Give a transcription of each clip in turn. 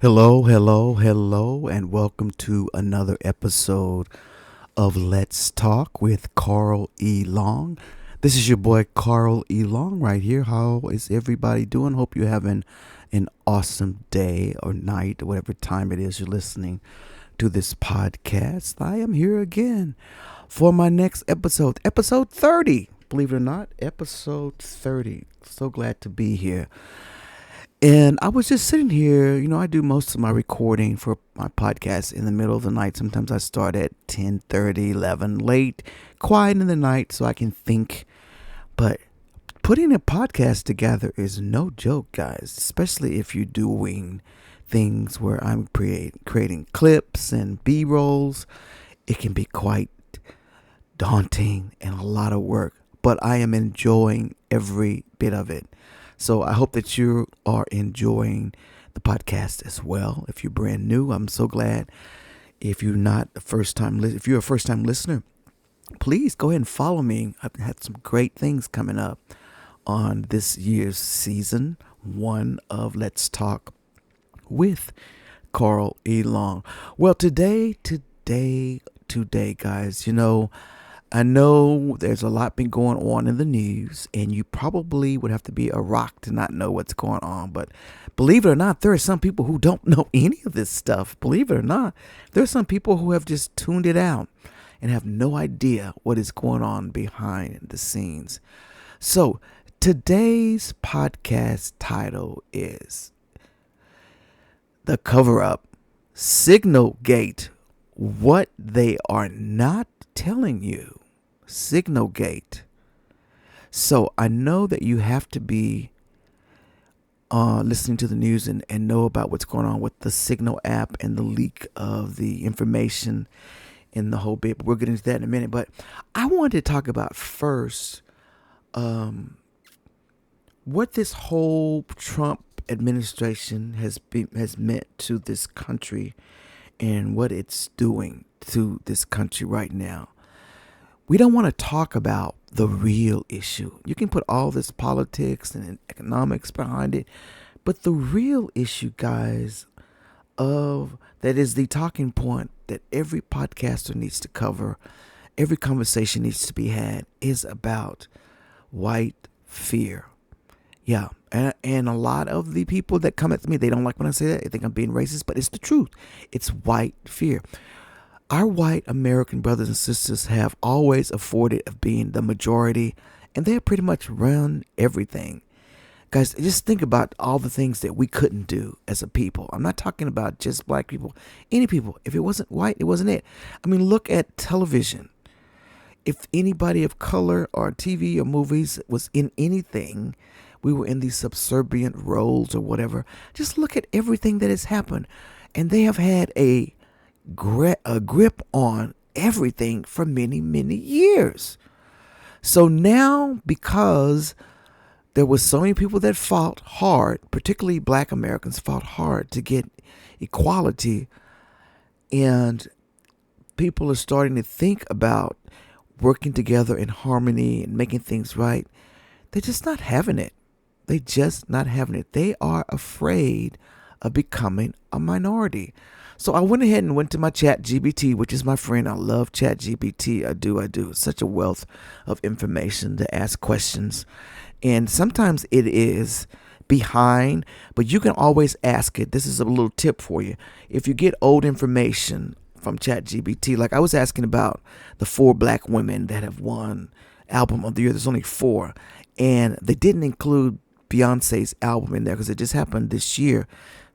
Hello, hello, hello, and welcome to another episode of Let's Talk with Carl E. Long. This is your boy Carl E. Long right here. How is everybody doing? Hope you're having an awesome day or night or whatever time it is you're listening to this podcast. I am here again for my next episode 30. Believe it or not, episode 30. So glad to be here. And I was just sitting here, I do most of my recording for my podcast in the middle of the night. Sometimes I start at 10:30, 11, late, quiet in the night so I can think. But putting a podcast together is no joke, guys, especially if you're doing things where I'm creating clips and B-rolls. It can be quite daunting and a lot of work, but I am enjoying every bit of it. So I hope that you are enjoying the podcast as well. If you're brand new, I'm so glad. If you're not a first time, if you're a first time listener, please go ahead and follow me. I've had some great things coming up on this year's season 1 of Let's Talk with Carl E. Long. Well, today, guys, I know there's a lot been going on in the news, and you probably would have to be a rock to not know what's going on. But believe it or not, there are some people who don't know any of this stuff. Believe it or not, there are some people who have just tuned it out and have no idea what is going on behind the scenes. So today's podcast title is The Cover-Up, SignalGate, What They Are Not Telling You. SignalGate. So I know that you have to be listening to the news and know about what's going on with the Signal app and the leak of the information in the whole bit. But we'll get into that in a minute. But I wanted to talk about first what this whole Trump administration has meant to this country and what it's doing to this country right now. We don't want to talk about the real issue. You can put all this politics and economics behind it, but the real issue, guys, that is the talking point that every podcaster needs to cover, every conversation needs to be had, is about white fear. Yeah, and a lot of the people that come at me, they don't like when I say that. They think I'm being racist, but it's the truth. It's white fear. Our white American brothers and sisters have always afforded of being the majority, and they have pretty much run everything. Guys, just think about all the things that we couldn't do as a people. I'm not talking about just black people, any people. If it wasn't white, it wasn't it. I mean, look at television. If anybody of color or TV or movies was in anything, we were in these subservient roles or whatever. Just look at everything that has happened, and they have had a grip on everything for many, many years. So now, because there was so many people that fought hard, particularly black Americans fought hard to get equality, and people are starting to think about working together in harmony and making things right, they're just not having it. They're just not having it. They are afraid of becoming a minority. So I went ahead and went to my ChatGPT, which is my friend. I love ChatGPT. I do. It's such a wealth of information to ask questions. And sometimes it is behind, but you can always ask it. This is a little tip for you. If you get old information from ChatGPT, like I was asking about the 4 black women that have won Album of the Year. There's only 4. And they didn't include Beyonce's album in there because it just happened this year.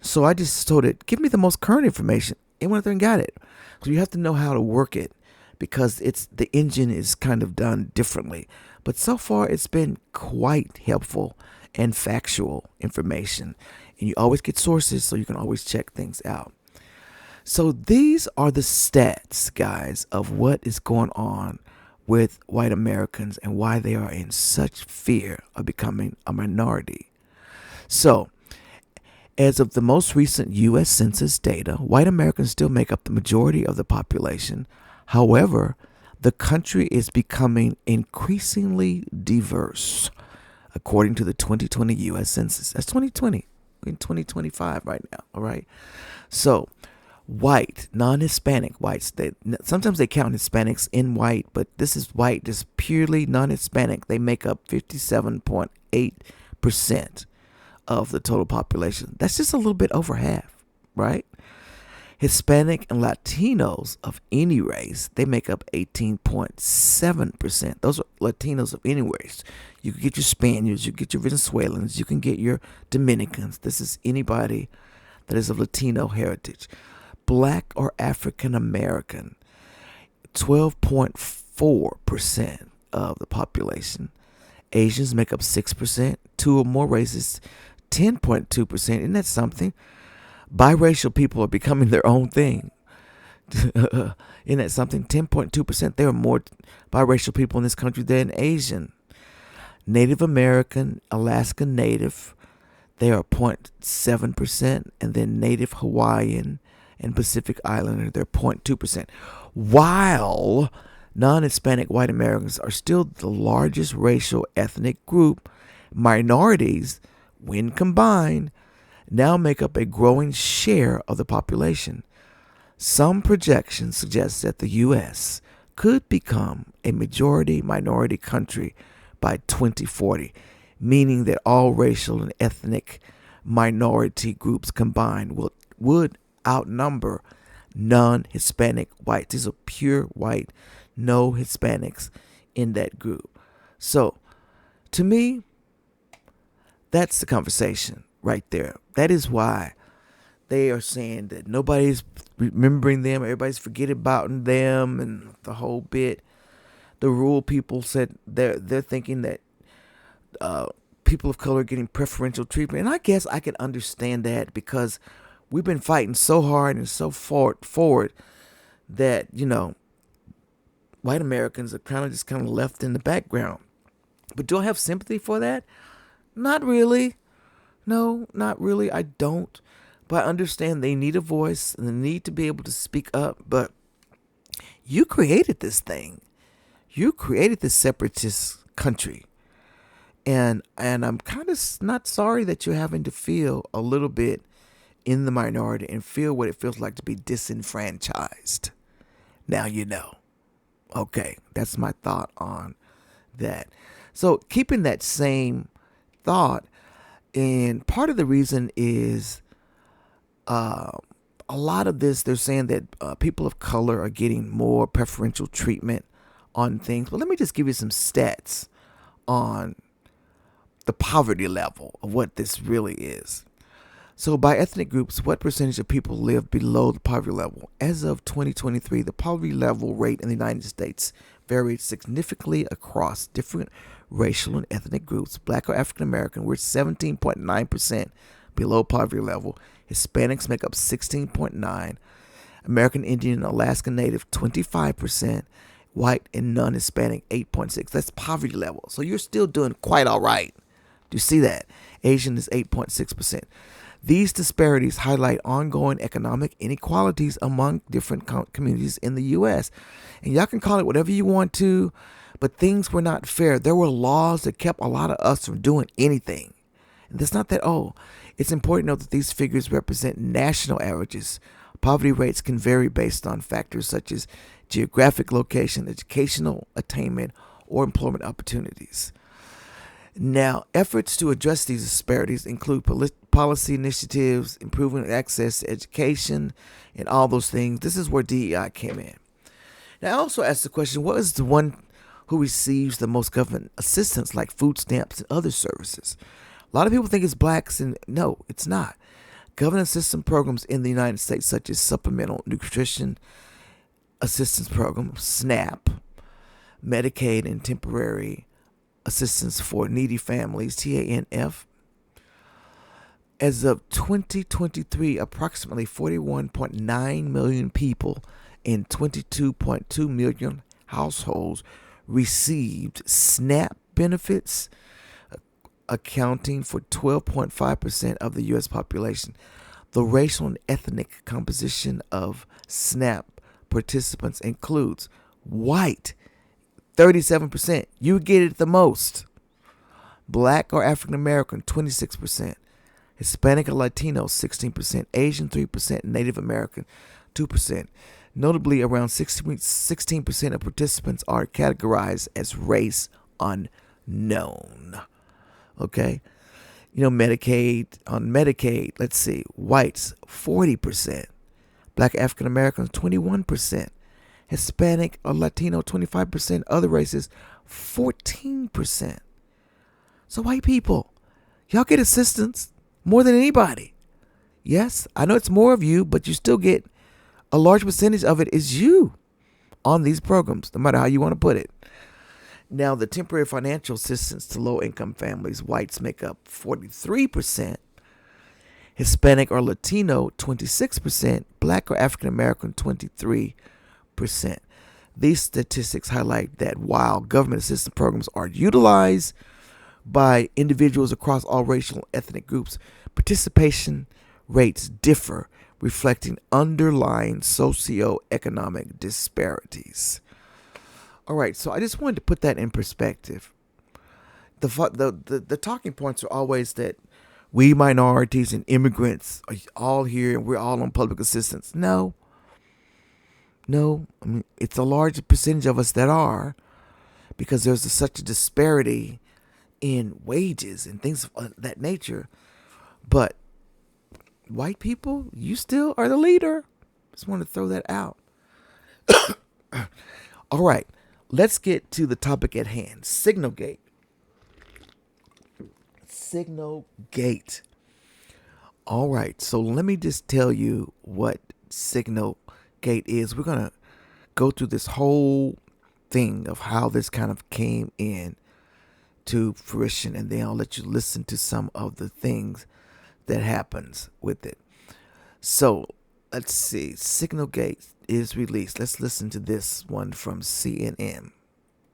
So I just told it, give me the most current information. It went there and got it. So you have to know how to work it because the engine is kind of done differently. But so far it's been quite helpful and factual information. And you always get sources so you can always check things out. So these are the stats, guys, of what is going on with white Americans and why they are in such fear of becoming a minority. So, as of the most recent U.S. Census data, white Americans still make up the majority of the population. However, the country is becoming increasingly diverse, according to the 2020 U.S. Census. That's 2020. in 2025 right now. All right. So white, non-Hispanic whites. Sometimes they count Hispanics in white, but this is white, just purely non-Hispanic. They make up 57.8% of the total population. That's just a little bit over half, right? Hispanic and Latinos of any race, they make up 18.7%. Those are Latinos of any race. You can get your Spaniards, you can get your Venezuelans, you can get your Dominicans. This is anybody that is of Latino heritage. Black or African American, 12.4% of the population. Asians make up 6%. Two or more races, 10.2%. Isn't that something? Biracial people are becoming their own thing. Isn't that something? 10.2%. There are more biracial people in this country than Asian. Native American, Alaska Native, they are 0.7%. And then Native Hawaiian and Pacific Islander, they're 0.2%. While non-Hispanic white Americans are still the largest racial ethnic group, minorities, when combined, now make up a growing share of the population. Some projections suggest that the U.S. could become a majority minority country by 2040, meaning that all racial and ethnic minority groups combined would outnumber non-Hispanic whites. These are pure white, no Hispanics in that group. So, to me, that's the conversation right there. That is why they are saying that nobody's remembering them, everybody's forgetting about them, and the whole bit. The rural people said they're thinking that people of color are getting preferential treatment, and I guess I can understand that because we've been fighting so hard and so forward that white Americans are kind of left in the background. But do I have sympathy for that? Not really. No, not really. I don't. But I understand they need a voice and they need to be able to speak up. But you created this thing. You created this separatist country. And I'm kind of not sorry that you're having to feel a little bit in the minority and feel what it feels like to be disenfranchised. Now you know. Okay, that's my thought on that. So keeping that same thought, and part of the reason is a lot of this, they're saying that people of color are getting more preferential treatment on things. But let me just give you some stats on the poverty level of what this really is. So by ethnic groups, what percentage of people live below the poverty level? As of 2023, the poverty level rate in the United States varied significantly across different racial and ethnic groups. Black or African American, we're 17.9% below poverty level. Hispanics make up 16.9%. American Indian and Alaska Native, 25%. White and non-Hispanic, 8.6%. That's poverty level. So you're still doing quite all right. Do you see that? Asian is 8.6%. These disparities highlight ongoing economic inequalities among different communities in the U.S. And y'all can call it whatever you want to, but things were not fair. There were laws that kept a lot of us from doing anything. And it's not that, it's important to note that these figures represent national averages. Poverty rates can vary based on factors such as geographic location, educational attainment, or employment opportunities. Now, efforts to address these disparities include policy initiatives, improving access to education, and all those things. This is where DEI came in. Now, I also asked the question, what is the one who receives the most government assistance, like food stamps and other services? A lot of people think it's blacks, and no, it's not. Government assistance programs in the United States, such as Supplemental Nutrition Assistance Program, SNAP, Medicaid, and Temporary Assistance for Needy Families, TANF. As of 2023, approximately 41.9 million people in 22.2 million households received SNAP benefits, accounting for 12.5% of the U.S. population. The racial and ethnic composition of SNAP participants includes white, 37%. You get it the most. Black or African American, 26%. Hispanic and Latino 16%, Asian 3%, Native American 2%. Notably, around 16% of participants are categorized as race unknown. Okay? Medicaid, let's see, whites 40%, Black African Americans 21%, Hispanic or Latino 25%, other races 14%. So white people, y'all get assistance more than anybody. Yes, I know it's more of you, but you still get a large percentage of it is you on these programs, no matter how you want to put it. Now, the temporary financial assistance to low-income families, whites make up 43%, Hispanic or Latino 26%, Black or African American 23%. These statistics highlight that while government assistance programs are utilized by individuals across all racial and ethnic groups, participation rates differ, reflecting underlying socioeconomic disparities. All right, so I just wanted to put that in perspective. The talking points are always that we minorities and immigrants are all here and we're all on public assistance. No, I mean, it's a large percentage of us that are, because there's such a disparity in wages and things of that nature. But white people, you still are the leader. Just want to throw that out. All right, let's get to the topic at hand. SignalGate. SignalGate. All right, so let me just tell you what SignalGate is. We're going to go through this whole thing of how this kind of came in to fruition, and then I'll let you listen to some of the things that happens with it. So let's see. SignalGate is released. Let's listen to this one from CNN.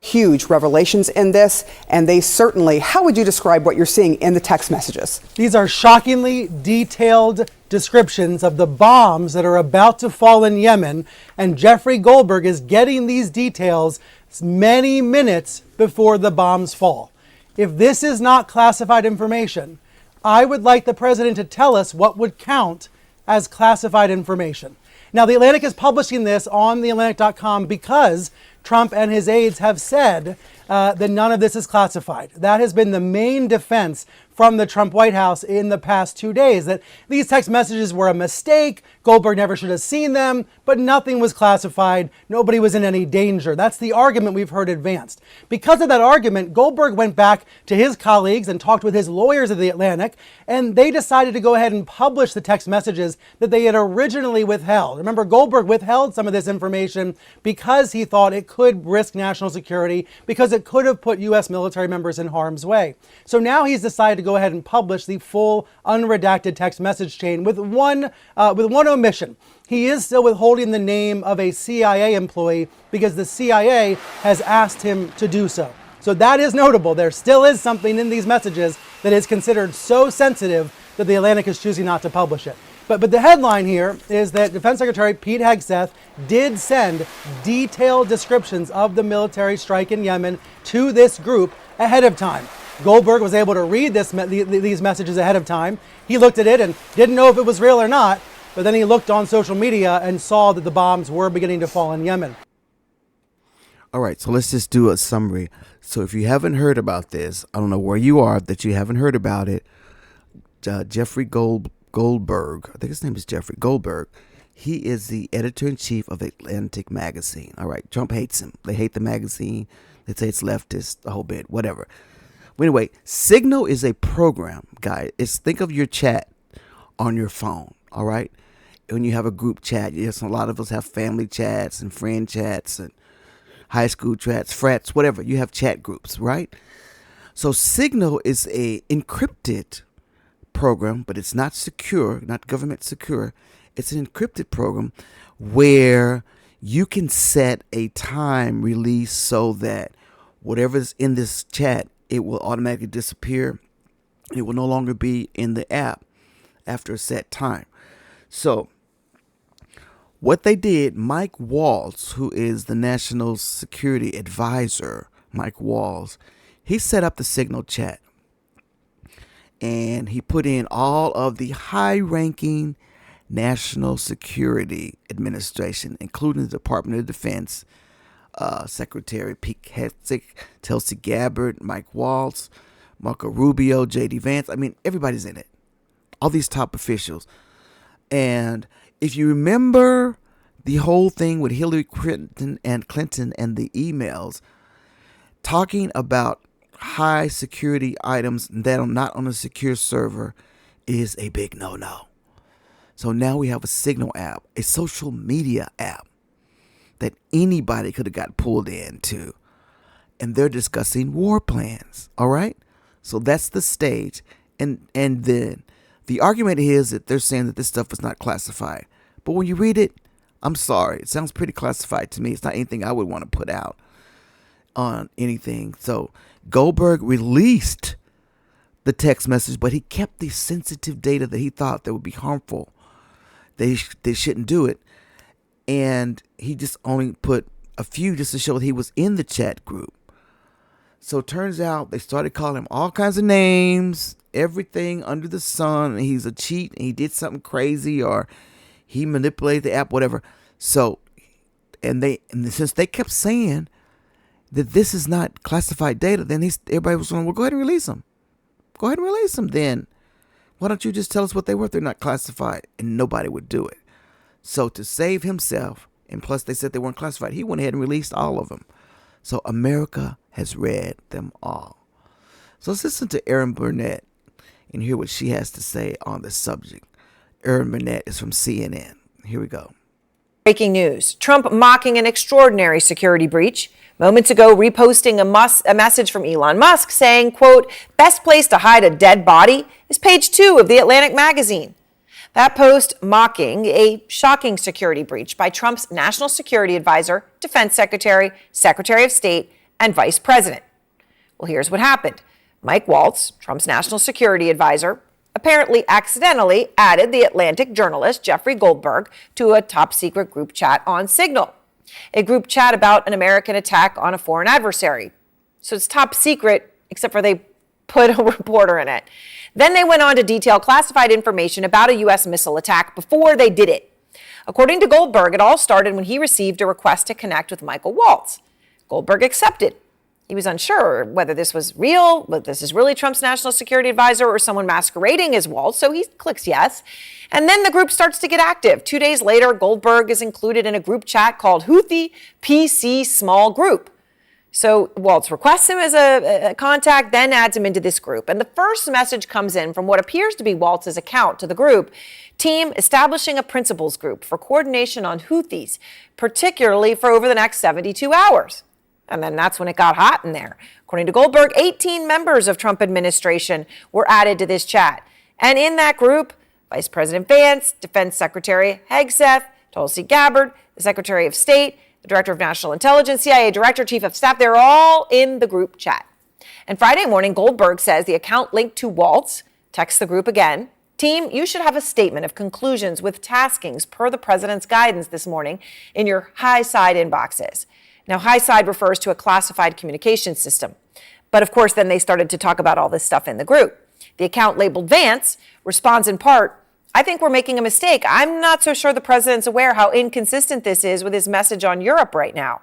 Huge revelations in this, and they certainly, how would you describe what you're seeing in the text messages? These are shockingly detailed descriptions of the bombs that are about to fall in Yemen, and Jeffrey Goldberg is getting these details many minutes before the bombs fall. If this is not classified information, I would like the president to tell us what would count as classified information. Now, The Atlantic is publishing this on theatlantic.com because Trump and his aides have said that none of this is classified. That has been the main defense from the Trump White House in the past 2 days, that these text messages were a mistake. Goldberg never should have seen them, but nothing was classified. Nobody was in any danger. That's the argument we've heard advanced. Because of that argument, Goldberg went back to his colleagues and talked with his lawyers at The Atlantic, and they decided to go ahead and publish the text messages that they had originally withheld. Remember, Goldberg withheld some of this information because he thought it could risk national security, because it could have put U.S. military members in harm's way. So now he's decided to go ahead and publish the full unredacted text message chain with one omission. He is still withholding the name of a CIA employee because the CIA has asked him to do so. So that is notable. There still is something in these messages that is considered so sensitive that The Atlantic is choosing not to publish it. But the headline here is that Defense Secretary Pete Hegseth did send detailed descriptions of the military strike in Yemen to this group ahead of time. Goldberg was able to read these messages ahead of time. He looked at it and didn't know if it was real or not, but then he looked on social media and saw that the bombs were beginning to fall in Yemen. All right, so let's just do a summary. So if you haven't heard about this, I don't know where you are that you haven't heard about it. Jeffrey Goldberg, I think his name is Jeffrey Goldberg. He is the editor-in-chief of Atlantic magazine. All right, Trump hates him. They hate the magazine. They say it's leftist, the whole bit, whatever. But anyway, Signal is a program, guys. Think of your chat on your phone, all right? When you have a group chat, yes, a lot of us have family chats and friend chats and high school chats, frats, whatever. You have chat groups, right? So Signal is a encrypted program, but it's not secure, not government secure. It's an encrypted program where you can set a time release so that whatever's in this chat, it will automatically disappear. It will no longer be in the app after a set time. So what they did, Mike Waltz, who is the National Security Advisor, Mike Waltz, he set up the Signal chat. and he put in all of the high-ranking National Security Administration, including the Department of Defense, Secretary Pete Hegseth, Tulsi Gabbard, Mike Waltz, Marco Rubio, J.D. Vance. I mean, everybody's in it. All these top officials. And if you remember the whole thing with Hillary Clinton and the emails talking about high security items that are not on a secure server is a big no-no. So now we have a Signal app, a social media app that anybody could have got pulled into. And they're discussing war plans. All right? So that's the stage. And then the argument is that they're saying that this stuff is not classified. But when you read it, I'm sorry. It sounds pretty classified to me. It's not anything I would want to put out on anything. So Goldberg released the text message, but he kept the sensitive data that he thought that would be harmful. They shouldn't do it. And he just only put a few just to show that he was in the chat group. So it turns out they started calling him all kinds of names, everything under the sun. And he's a cheat and he did something crazy or he manipulated the app, whatever. So, and since they kept saying that this is not classified data, then everybody was going, well, go ahead and release them. Go ahead and release them then. Why don't you just tell us what they were if they're not classified? And nobody would do it. So to save himself, and plus they said they weren't classified, he went ahead and released all of them. So America has read them all. So let's listen to Erin Burnett and hear what she has to say on the subject. Erin Burnett is from CNN. Here we go. Breaking news. Trump mocking an extraordinary security breach. Moments ago, reposting a message from Elon Musk saying, quote, best place to hide a dead body is page 2 of The Atlantic magazine. That post mocking a shocking security breach by Trump's national security advisor, defense secretary, secretary of state, and vice president. Well, here's what happened. Mike Waltz, Trump's national security advisor, apparently accidentally added the Atlantic journalist Jeffrey Goldberg to a top secret group chat on Signal, a group chat about an American attack on a foreign adversary. So it's top secret, except for they put a reporter in it. Then they went on to detail classified information about a U.S. missile attack before they did it. According to Goldberg, it all started when he received a request to connect with Michael Waltz. Goldberg accepted. He was unsure whether this was real, whether this is really Trump's national security advisor or someone masquerading as Waltz, so he clicks yes. And then the group starts to get active. 2 days later, Goldberg is included in a group chat called Houthi PC Small Group. So Waltz requests him as a contact, then adds him into this group. And the first message comes in from what appears to be Waltz's account to the group. Team establishing a principals group for coordination on Houthis, particularly for over the next 72 hours. And then that's when it got hot in there. According to Goldberg, 18 members of Trump administration were added to this chat. And in that group, Vice President Vance, Defense Secretary Hegseth, Tulsi Gabbard, the Secretary of State, the Director of National Intelligence, CIA Director, Chief of Staff, they're all in the group chat. And Friday morning, Goldberg says the account linked to Waltz texts the group again. Team, you should have a statement of conclusions with taskings per the president's guidance this morning in your high side inboxes. Now, high side refers to a classified communication system. But of course, then they started to talk about all this stuff in the group. The account labeled Vance responds in part, I think we're making a mistake. I'm not so sure the president's aware how inconsistent this is with his message on Europe right now.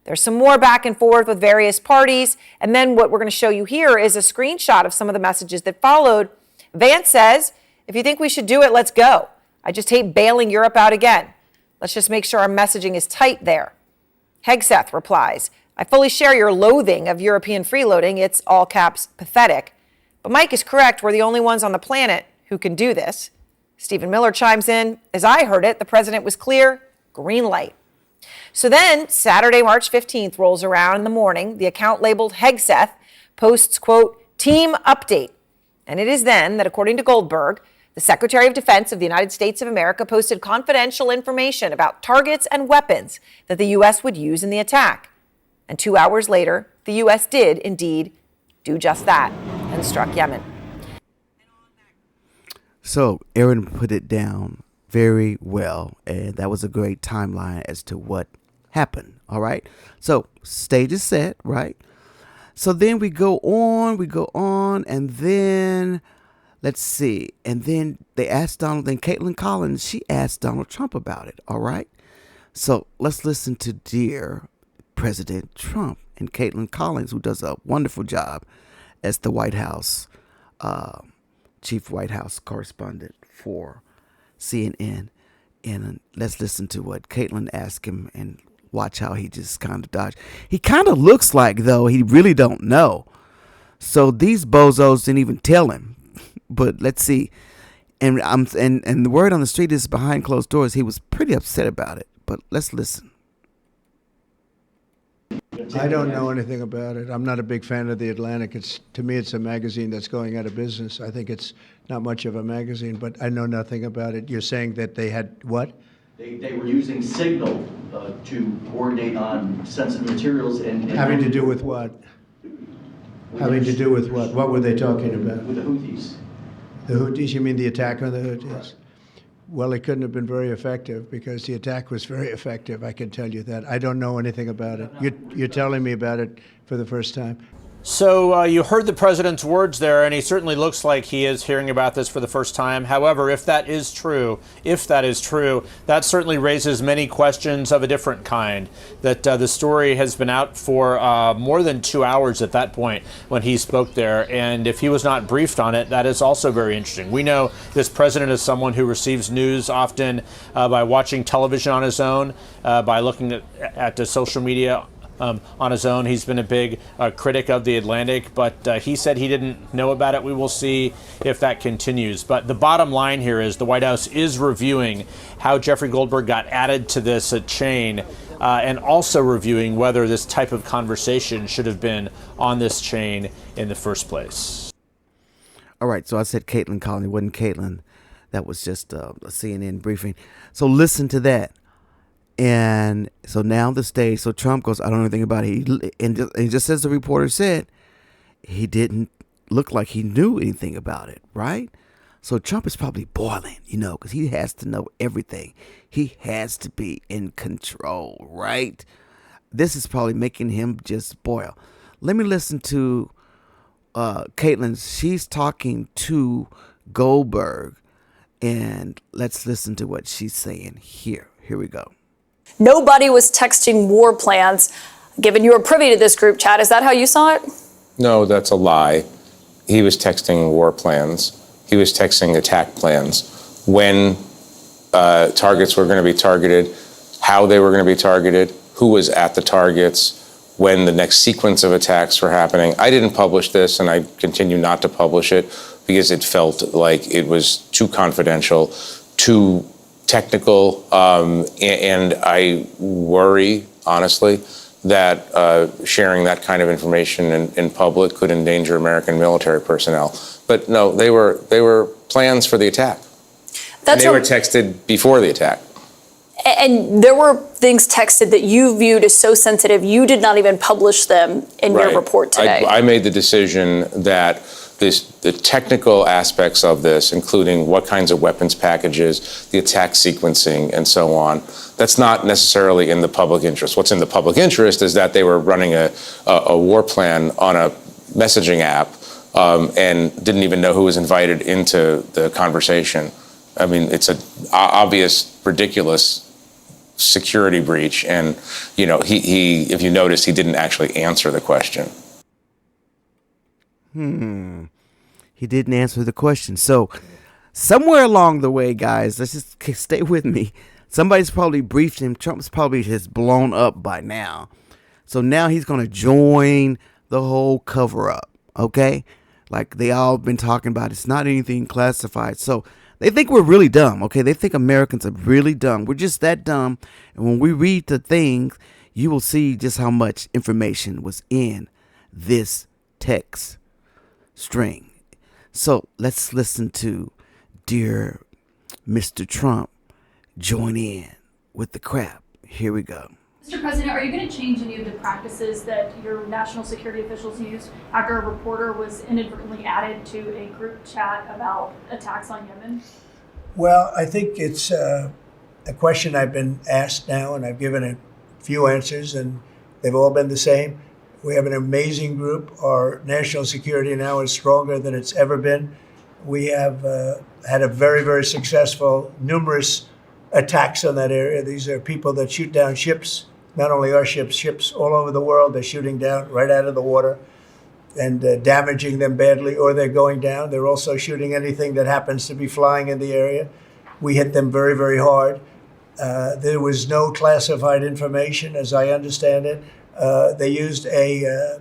There's some more back and forth with various parties. And then what we're going to show you here is a screenshot of some of the messages that followed. Vance says, if you think we should do it, let's go. I just hate bailing Europe out again. Let's just make sure our messaging is tight there. Hegseth replies, I fully share your loathing of European freeloading. It's all caps pathetic. But Mike is correct. We're the only ones on the planet who can do this. Stephen Miller chimes in, as I heard it, the president was clear, green light. So then Saturday, March 15th rolls around in the morning. The account labeled Hegseth posts, quote, team update. And it is then that, according to Goldberg, the Secretary of Defense of the United States of America posted confidential information about targets and weapons that the U.S. would use in the attack. And 2 hours later, the U.S. did indeed do just that and struck Yemen. So Erin put it down very well, and that was a great timeline as to what happened. All right. So stage is set, right? So then we go on, and then Let's see. And then they asked then Caitlin Collins, she asked Donald Trump about it. All right. So let's listen to dear President Trump and Caitlin Collins, who does a wonderful job as the White House, chief White House correspondent for CNN. And let's listen to what Caitlin asked him and watch how he just kind of dodged. He kind of looks like, though, he really don't know. So these bozos didn't even tell him. But let's see. And the word on the street is behind closed doors, he was pretty upset about it. But let's listen. I don't know anything about it. I'm not a big fan of The Atlantic. To me, it's a magazine that's going out of business. I think it's not much of a magazine, but I know nothing about it. You're saying that they had what? They were using Signal to coordinate on sensitive materials and Having to do with what? Having to do with what? What were they talking about? with the Houthis. The Houthis? You mean the attack on the Houthis? Well, it couldn't have been very effective because the attack was very effective. I can tell you that. I don't know anything about it. You're telling me about it for the first time. So you heard the president's words there, and he certainly looks like he is hearing about this for the first time. However, if that is true, that certainly raises many questions of a different kind. That the story has been out for more than 2 hours at that point when he spoke there, and if he was not briefed on it, that is also very interesting. We know this president is someone who receives news often by watching television on his own, by looking at the social media on his own. He's been a big critic of The Atlantic, but he said he didn't know about it. We will see if that continues. But the bottom line here is the White House is reviewing how Jeffrey Goldberg got added to this chain, and also reviewing whether this type of conversation should have been on this chain in the first place. All right, so I said Caitlin Collins. It wasn't Caitlin. That was just a CNN briefing. So listen to that. And so now the stage, so Trump goes, I don't know anything about it. And just as the reporter said, he didn't look like he knew anything about it, right? So Trump is probably boiling, because he has to know everything. He has to be in control, right? This is probably making him just boil. Let me listen to Caitlin. She's talking to Goldberg, and let's listen to what she's saying here. Here we go. Nobody was texting war plans. Given you were privy to this group chat, is that how you saw it? No, that's a lie. He was texting war plans. He was texting attack plans. When targets were going to be targeted, how they were going to be targeted, who was at the targets, when the next sequence of attacks were happening. I didn't publish this, and I continue not to publish it because it felt like it was too confidential, too technical, and I worry, honestly, that sharing that kind of information in public could endanger American military personnel. But no, they were plans for the attack. And they were texted before the attack. And there were things texted that you viewed as so sensitive, you did not even publish them in your report today. I made the decision that the technical aspects of this, including what kinds of weapons packages, the attack sequencing, and so on, that's not necessarily in the public interest. What's in the public interest is that they were running a war plan on a messaging app and didn't even know who was invited into the conversation. I mean, it's an obvious, ridiculous security breach, and he if you noticed, he didn't actually answer the question. He didn't answer the question. So somewhere along the way, guys, let's just stay with me. Somebody's probably briefed him. Trump's probably has blown up by now. So now he's going to join the whole cover up. Okay. Like they all been talking about. It's not anything classified. So they think we're really dumb. Okay. They think Americans are really dumb. We're just that dumb. And when we read the things, you will see just how much information was in this text string. So let's listen to dear Mr. Trump join in with the crap. Here we go. Mr. President, are you going to change any of the practices that your national security officials used after a reporter was inadvertently added to a group chat about attacks on Yemen? Well, I think it's a question I've been asked now, and I've given a few answers, and they've all been the same. We have an amazing group. Our national security now is stronger than it's ever been. We have had a very, very successful, numerous attacks on that area. These are people that shoot down ships, not only our ships, ships all over the world. They're shooting down right out of the water and damaging them badly, or they're going down. They're also shooting anything that happens to be flying in the area. We hit them very, very hard. There was no classified information, as I understand it. They used a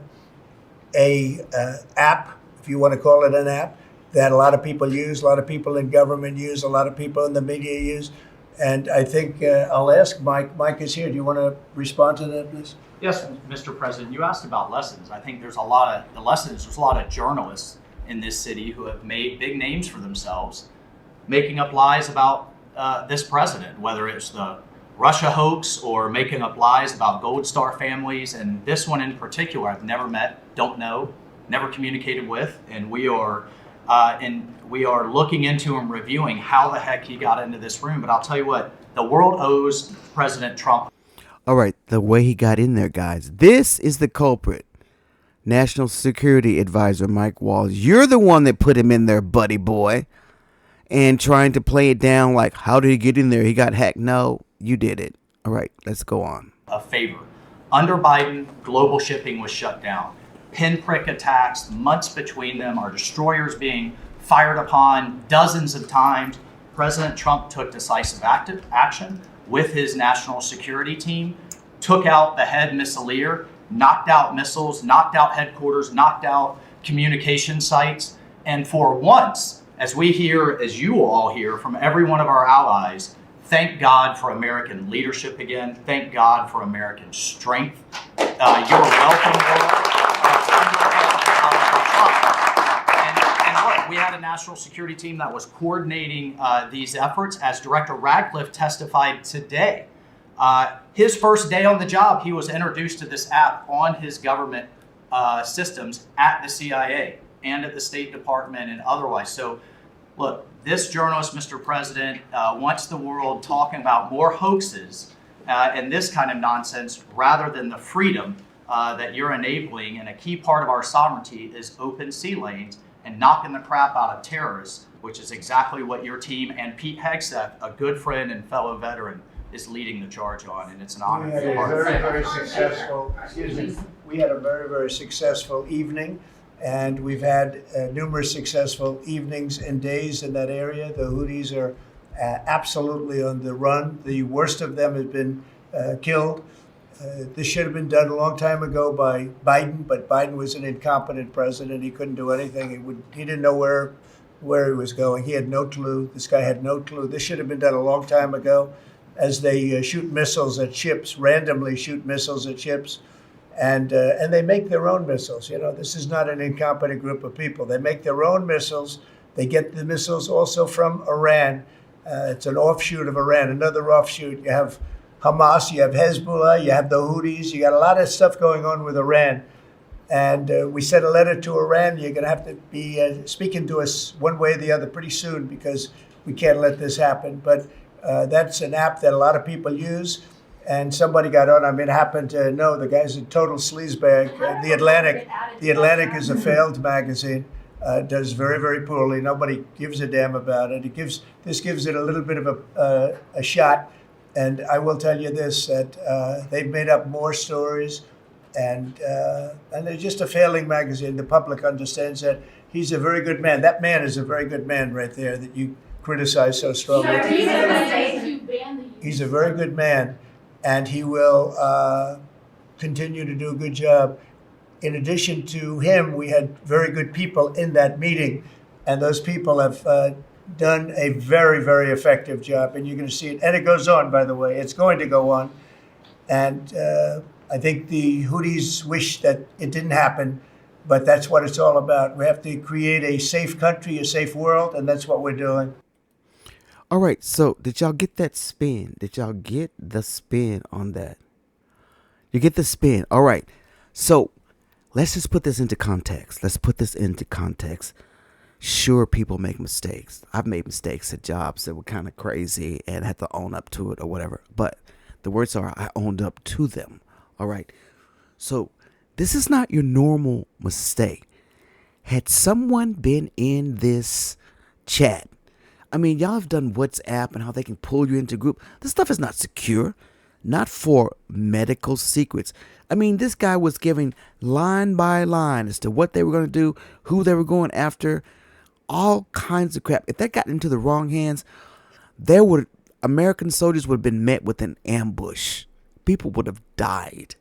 app, if you want to call it an app, that a lot of people use, a lot of people in government use, a lot of people in the media use. And I think I'll ask Mike. Mike is here. Do you want to respond to that, please? Yes, Mr. President, you asked about lessons. I think there's a lot of journalists in this city who have made big names for themselves, making up lies about this president, whether it's the Russia hoax or making up lies about Gold Star families. And this one in particular, I've never met, don't know, never communicated with, and we are looking into and reviewing how the heck he got into this room. But I'll tell you what, the world owes President Trump. All right, the way he got in there, guys. This is the culprit. National Security Advisor Mike Walls. You're the one that put him in there, buddy boy. And trying to play it down like, how did he get in there? He got hacked. No, you did it. All right, let's go on. A favor. Under Biden, global shipping was shut down. Pinprick attacks, months between them, our destroyers being fired upon dozens of times. President Trump took decisive action with his national security team, took out the head missileer, knocked out missiles, knocked out headquarters, knocked out communication sites. And for once, as we hear, as you all hear from every one of our allies, thank God for American leadership again. Thank God for American strength. You're welcome, world. And look, we had a national security team that was coordinating these efforts. As Director Radcliffe testified today, his first day on the job, he was introduced to this app on his government systems at the CIA and at the State Department and otherwise. So, look, this journalist, Mr. President, wants the world talking about more hoaxes and this kind of nonsense rather than the freedom that you're enabling. And a key part of our sovereignty is open sea lanes and knocking the crap out of terrorists, which is exactly what your team and Pete Hegseth, a good friend and fellow veteran, is leading the charge on. And it's an honor to be part of it. We had a very, very successful evening. And we've had numerous successful evenings and days in that area. The Houthis are absolutely on the run. The worst of them has been killed. This should have been done a long time ago by Biden, but Biden was an incompetent president. He couldn't do anything. He didn't know where he was going. He had no clue. This guy had no clue. This should have been done a long time ago, as they shoot missiles at ships, randomly shoot missiles at ships. And they make their own missiles. You know, this is not an incompetent group of people. They make their own missiles. They get the missiles also from Iran. It's an offshoot of Iran, another offshoot. You have Hamas, you have Hezbollah, you have the Houthis. You got a lot of stuff going on with Iran. And we sent a letter to Iran. You're going to have to be speaking to us one way or the other pretty soon, because we can't let this happen. But that's an app that a lot of people use. And somebody got on. I mean, happened to know the guy's a total sleazebag. The Atlantic is a failed magazine. Does very, very poorly. Nobody gives a damn about it. This gives it a little bit of a shot. And I will tell you this: that they've made up more stories, and they're just a failing magazine. The public understands that. He's a very good man. That man is a very good man right there that you criticize so strongly. He's a very good man. And he will continue to do a good job. In addition to him, we had very good people in that meeting, and those people have done a very, very effective job. And you're going to see it. And it goes on, by the way. It's going to go on. And I think the Houthis wish that it didn't happen, but that's what it's all about. We have to create a safe country, a safe world, and that's what we're doing. All right, so did y'all get that spin? Did y'all get the spin on that? You get the spin. All right, so let's just put this into context. Sure, people make mistakes. I've made mistakes at jobs that were kind of crazy and had to own up to it or whatever. But the words are, I owned up to them. All right, so this is not your normal mistake. Had someone been in this chat. I mean, y'all have done WhatsApp and how they can pull you into a group. This stuff is not secure, not for medical secrets. I mean, this guy was giving line by line as to what they were going to do, who they were going after, all kinds of crap. If that got into the wrong hands, American soldiers would have been met with an ambush. People would have died.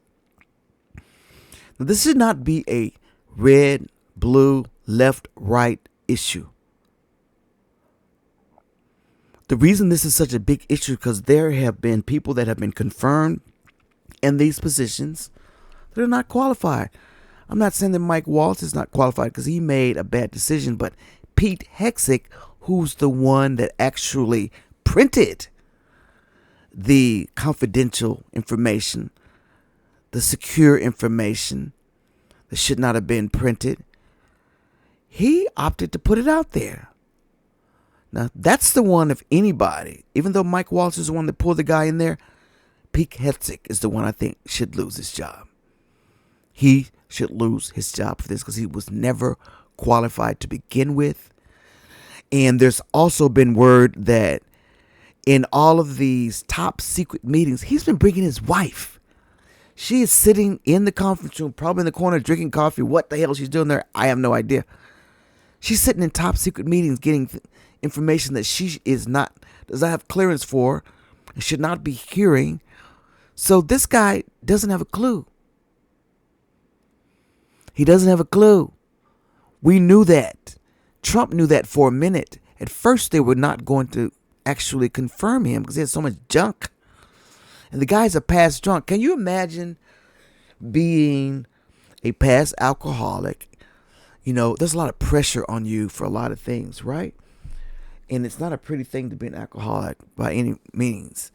Now, this should not be a red, blue, left, right issue. The reason this is such a big issue is because there have been people that have been confirmed in these positions that are not qualified. I'm not saying that Mike Waltz is not qualified because he made a bad decision, but Pete Hegseth, who's the one that actually printed the confidential information, the secure information that should not have been printed, he opted to put it out there. Now, that's the one, if anybody, even though Mike Waltz is the one that pulled the guy in there, Pete Hegseth is the one I think should lose his job. He should lose his job for this because he was never qualified to begin with. And there's also been word that in all of these top secret meetings, he's been bringing his wife. She is sitting in the conference room, probably in the corner, drinking coffee. What the hell she's doing there, I have no idea. She's sitting in top secret meetings getting information that she does not have clearance for and should not be hearing. So this guy doesn't have a clue. He doesn't have a clue. We knew that. Trump knew that for a minute. At first, they were not going to actually confirm him because he had so much junk. And the guy's a past drunk. Can you imagine being a past alcoholic? You know, there's a lot of pressure on you for a lot of things, right? And it's not a pretty thing to be an alcoholic by any means.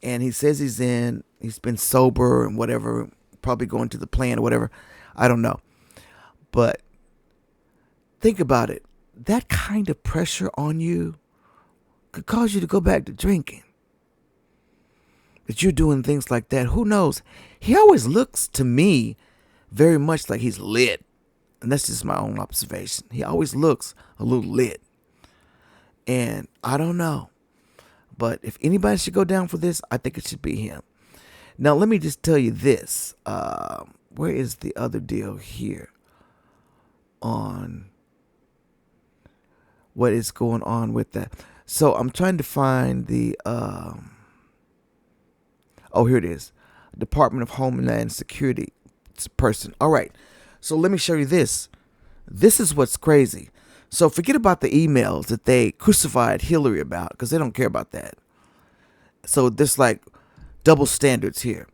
And he says he's been sober and whatever, probably going to the plan or whatever. I don't know. But think about it. That kind of pressure on you could cause you to go back to drinking. That you're doing things like that. Who knows? He always looks to me very much like he's lit. And that's just my own observation. He always looks a little lit. And I don't know. But if anybody should go down for this, I think it should be him. Now, let me just tell you this. Where is the other deal here on what is going on with that? So I'm trying to find the... here it is. Department of Homeland Security person. All right. So let me show you this. This is what's crazy. So forget about the emails that they crucified Hillary about because they don't care about that. So there's like double standards here.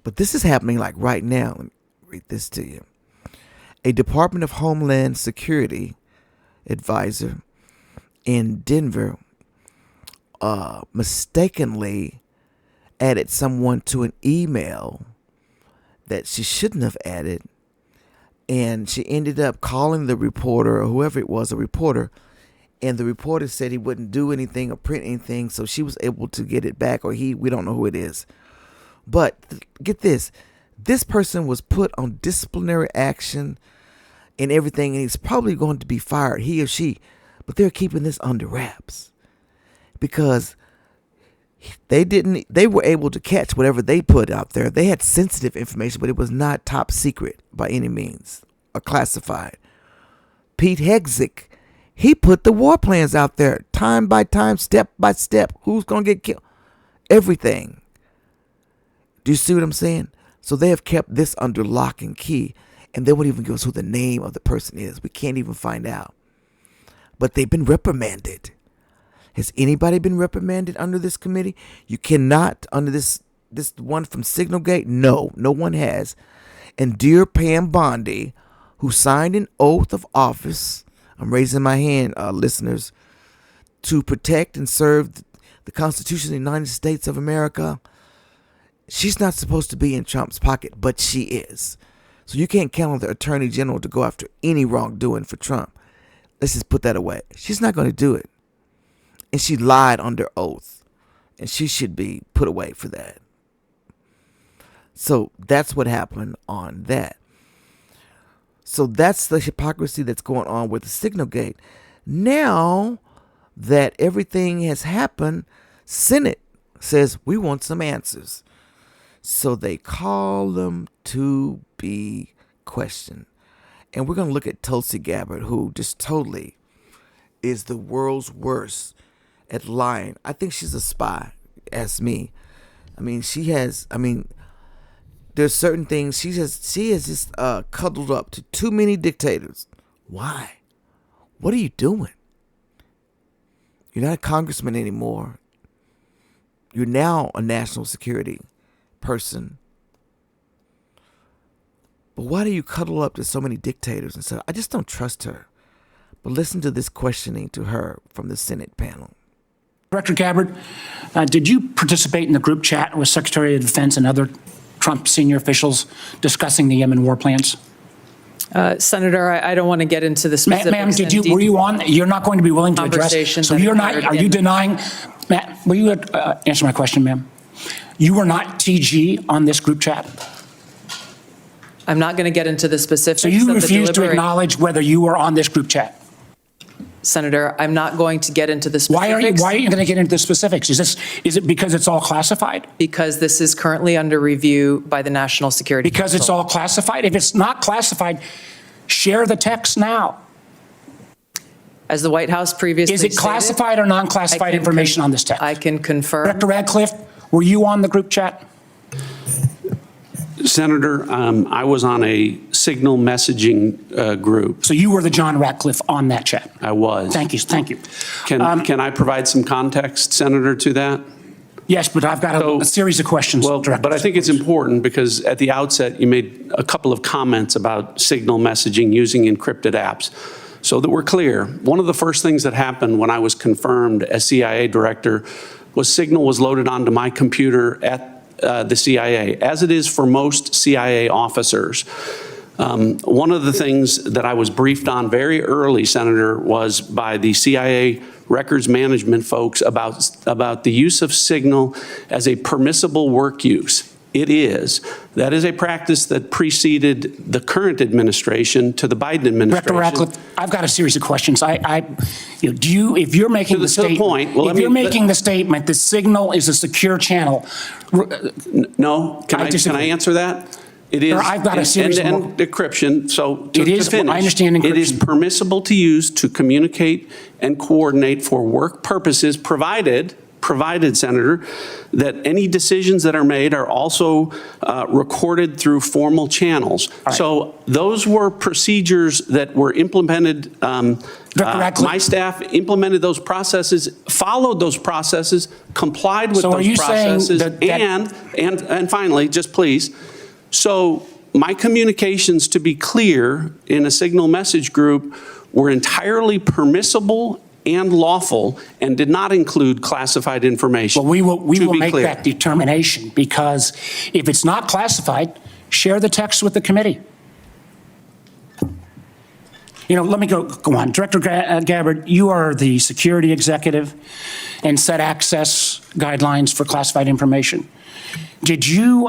But this is happening like right now. Let me read this to you. A Department of Homeland Security advisor in Denver mistakenly added someone to an email that she shouldn't have added. And she ended up calling the reporter or whoever it was, a reporter. And the reporter said he wouldn't do anything or print anything. So she was able to get it back, or we don't know who it is. But get this. This person was put on disciplinary action and everything. And he's probably going to be fired, he or she. But they're keeping this under wraps. Because they were able to catch whatever they put out there. They had sensitive information, but it was not top secret by any means or classified. Pete Hegseth, he put the war plans out there, time by time, step by step. Who's going to get killed? Everything. Do you see what I'm saying? So they have kept this under lock and key, and they won't even give us who the name of the person is. We can't even find out. But they've been reprimanded. Has anybody been reprimanded under this committee? You cannot under this one from SignalGate. No one has. And dear Pam Bondi, who signed an oath of office, I'm raising my hand, listeners, to protect and serve the Constitution of the United States of America. She's not supposed to be in Trump's pocket, but she is. So you can't count on the Attorney General to go after any wrongdoing for Trump. Let's just put that away. She's not going to do it. And she lied under oath. And she should be put away for that. So that's what happened on that. So that's the hypocrisy that's going on with the SignalGate. Now, that everything has happened, Senate says we want some answers. So they call them to be questioned. And we're going to look at Tulsi Gabbard, who just totally is the world's worst at lying. I think she's a spy, ask me. I mean, there's certain things she has just cuddled up to too many dictators. Why? What are you doing? You're not a congressman anymore. You're now a national security person. But why do you cuddle up to so many dictators and stuff? I just don't trust her. But listen to this questioning to her from the Senate panel. Director Gabbard, did you participate in the group chat with Secretary of Defense and other Trump senior officials discussing the Yemen war plans? Senator, I don't want to get into the specifics. Ma'am, were you on? You're not going to be willing to address. So you're not. Are you denying? Matt, will you answer my question, ma'am? You were not TG on this group chat. I'm not going to get into the specifics. So you refuse to acknowledge whether you were on this group chat. Senator, I'm not going to get into the specifics. Why are you going to get into the specifics? Is it because it's all classified? Because this is currently under review by the National Security Council. Because it's all classified? If it's not classified, share the text now. As the White House previously stated, is it classified or non-classified information on this text? I can confirm. Director Radcliffe, were you on the group chat? Senator, I was on a Signal messaging group. So you were the John Ratcliffe on that chat? I was. Thank you. Thank you. Can I provide some context, Senator, to that? Yes, but I've got a series of questions. Well, but I think it's important because at the outset you made a couple of comments about Signal messaging using encrypted apps. So that we're clear, one of the first things that happened when I was confirmed as CIA director was Signal was loaded onto my computer at the CIA, as it is for most CIA officers. One of the things that I was briefed on very early, Senator, was by the CIA records management folks about the use of Signal as a permissible work use. It is. That is a practice that preceded the current administration to the Biden administration. Director Ratcliffe, I've got a series of questions. If you're making the statement, making the statement that Signal is a secure channel. No, can I answer that? It is. I've got a series of decryption. So to finish, I understand encryption. It is permissible to use to communicate and coordinate for work purposes, provided, Senator, that any decisions that are made are also recorded through formal channels. Right. So those were procedures that were implemented. My staff implemented those processes, followed those processes, complied with those processes, and finally, just please. So my communications, to be clear, in a Signal message group were entirely permissible and lawful and did not include classified information. Well, we will make that determination, because if it's not classified, share the text with the committee. Let me go on. Director Gabbard, you are the security executive and set access guidelines for classified information. Did you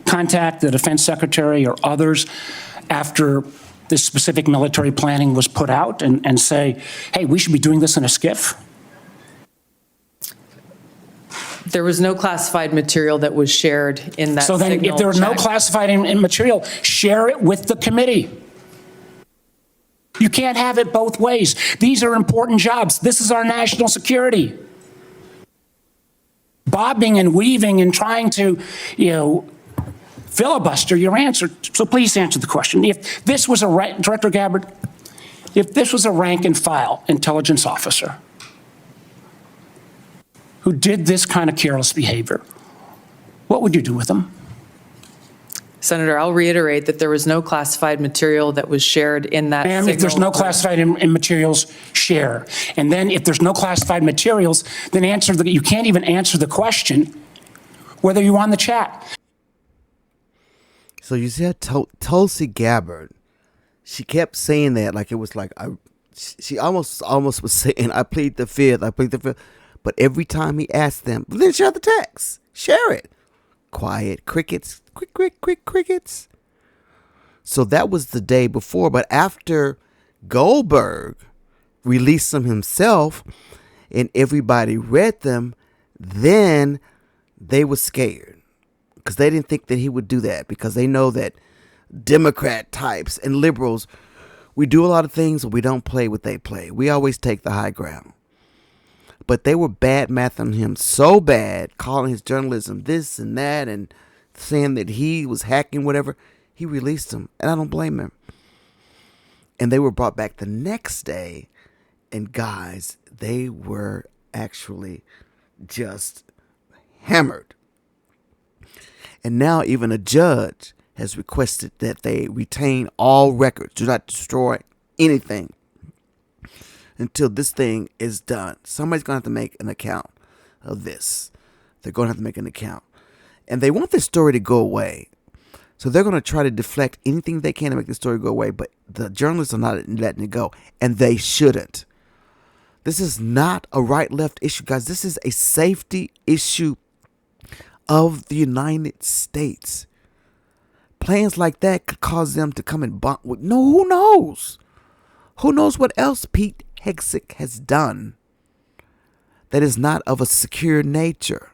contact the defense secretary or others after this specific military planning was put out and say, hey, we should be doing this in a SCIF? There was no classified material that was shared in that. So then if there was no classified material, share it with the committee. You can't have it both ways. These are important jobs. This is our national security. Bobbing and weaving and trying to, filibuster your answer. So please answer the question. If this was Director Gabbard, if this was a rank and file intelligence officer who did this kind of careless behavior, what would you do with them? Senator, I'll reiterate that there was no classified material that was shared in that. Ma'am, if there's no classified materials, share. And then if there's no classified materials, then you can't even answer the question whether you're on the chat. So you said Tulsi Gabbard, she kept saying that like it was like she almost was saying, I plead the fifth. But every time he asked them, then share the text, share it. Quiet, crickets, quick crickets. So that was the day before. But after Goldberg released them himself and everybody read them, then they were scared because they didn't think that he would do that, because they know that Democrat types and liberals, we do a lot of things, but we don't play what they play. We always take the high ground. But they were bad-mouthing him so bad, calling his journalism this and that and saying that he was hacking whatever. He released them, and I don't blame him. And they were brought back the next day, and guys, they were actually just hammered. And now even a judge has requested that they retain all records, do not destroy anything until this thing is done. Somebody's going to have to make an account of this. They're going to have to make an account. And they want this story to go away. So they're going to try to deflect anything they can to make the story go away. But the journalists are not letting it go. And they shouldn't. This is not a right-left issue, guys. This is a safety issue of the United States. Plans like that could cause them to come and bomb. No, who knows? Who knows what else Pete Hegseth has done that is not of a secure nature?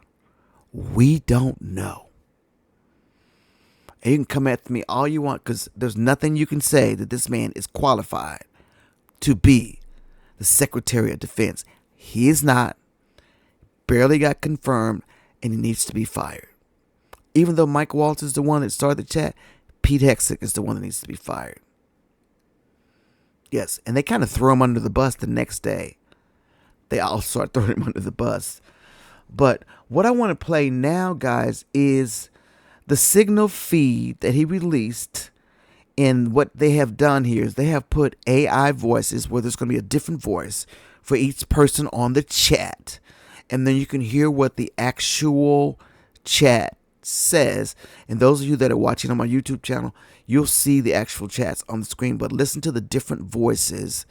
We don't know. And you can come at me all you want, because there's nothing you can say that this man is qualified to be the Secretary of Defense. He is not. Barely got confirmed, and he needs to be fired. Even though Mike Waltz is the one that started the chat, Pete Hegseth is the one that needs to be fired. Yes, and they kind of throw him under the bus the next day. They all start throwing him under the bus. But what I want to play now, guys, is the Signal feed that he released. And what they have done here is they have put AI voices where there's going to be a different voice for each person on the chat. And then you can hear what the actual chat says. And those of you that are watching on my YouTube channel, you'll see the actual chats on the screen. But listen to the different voices,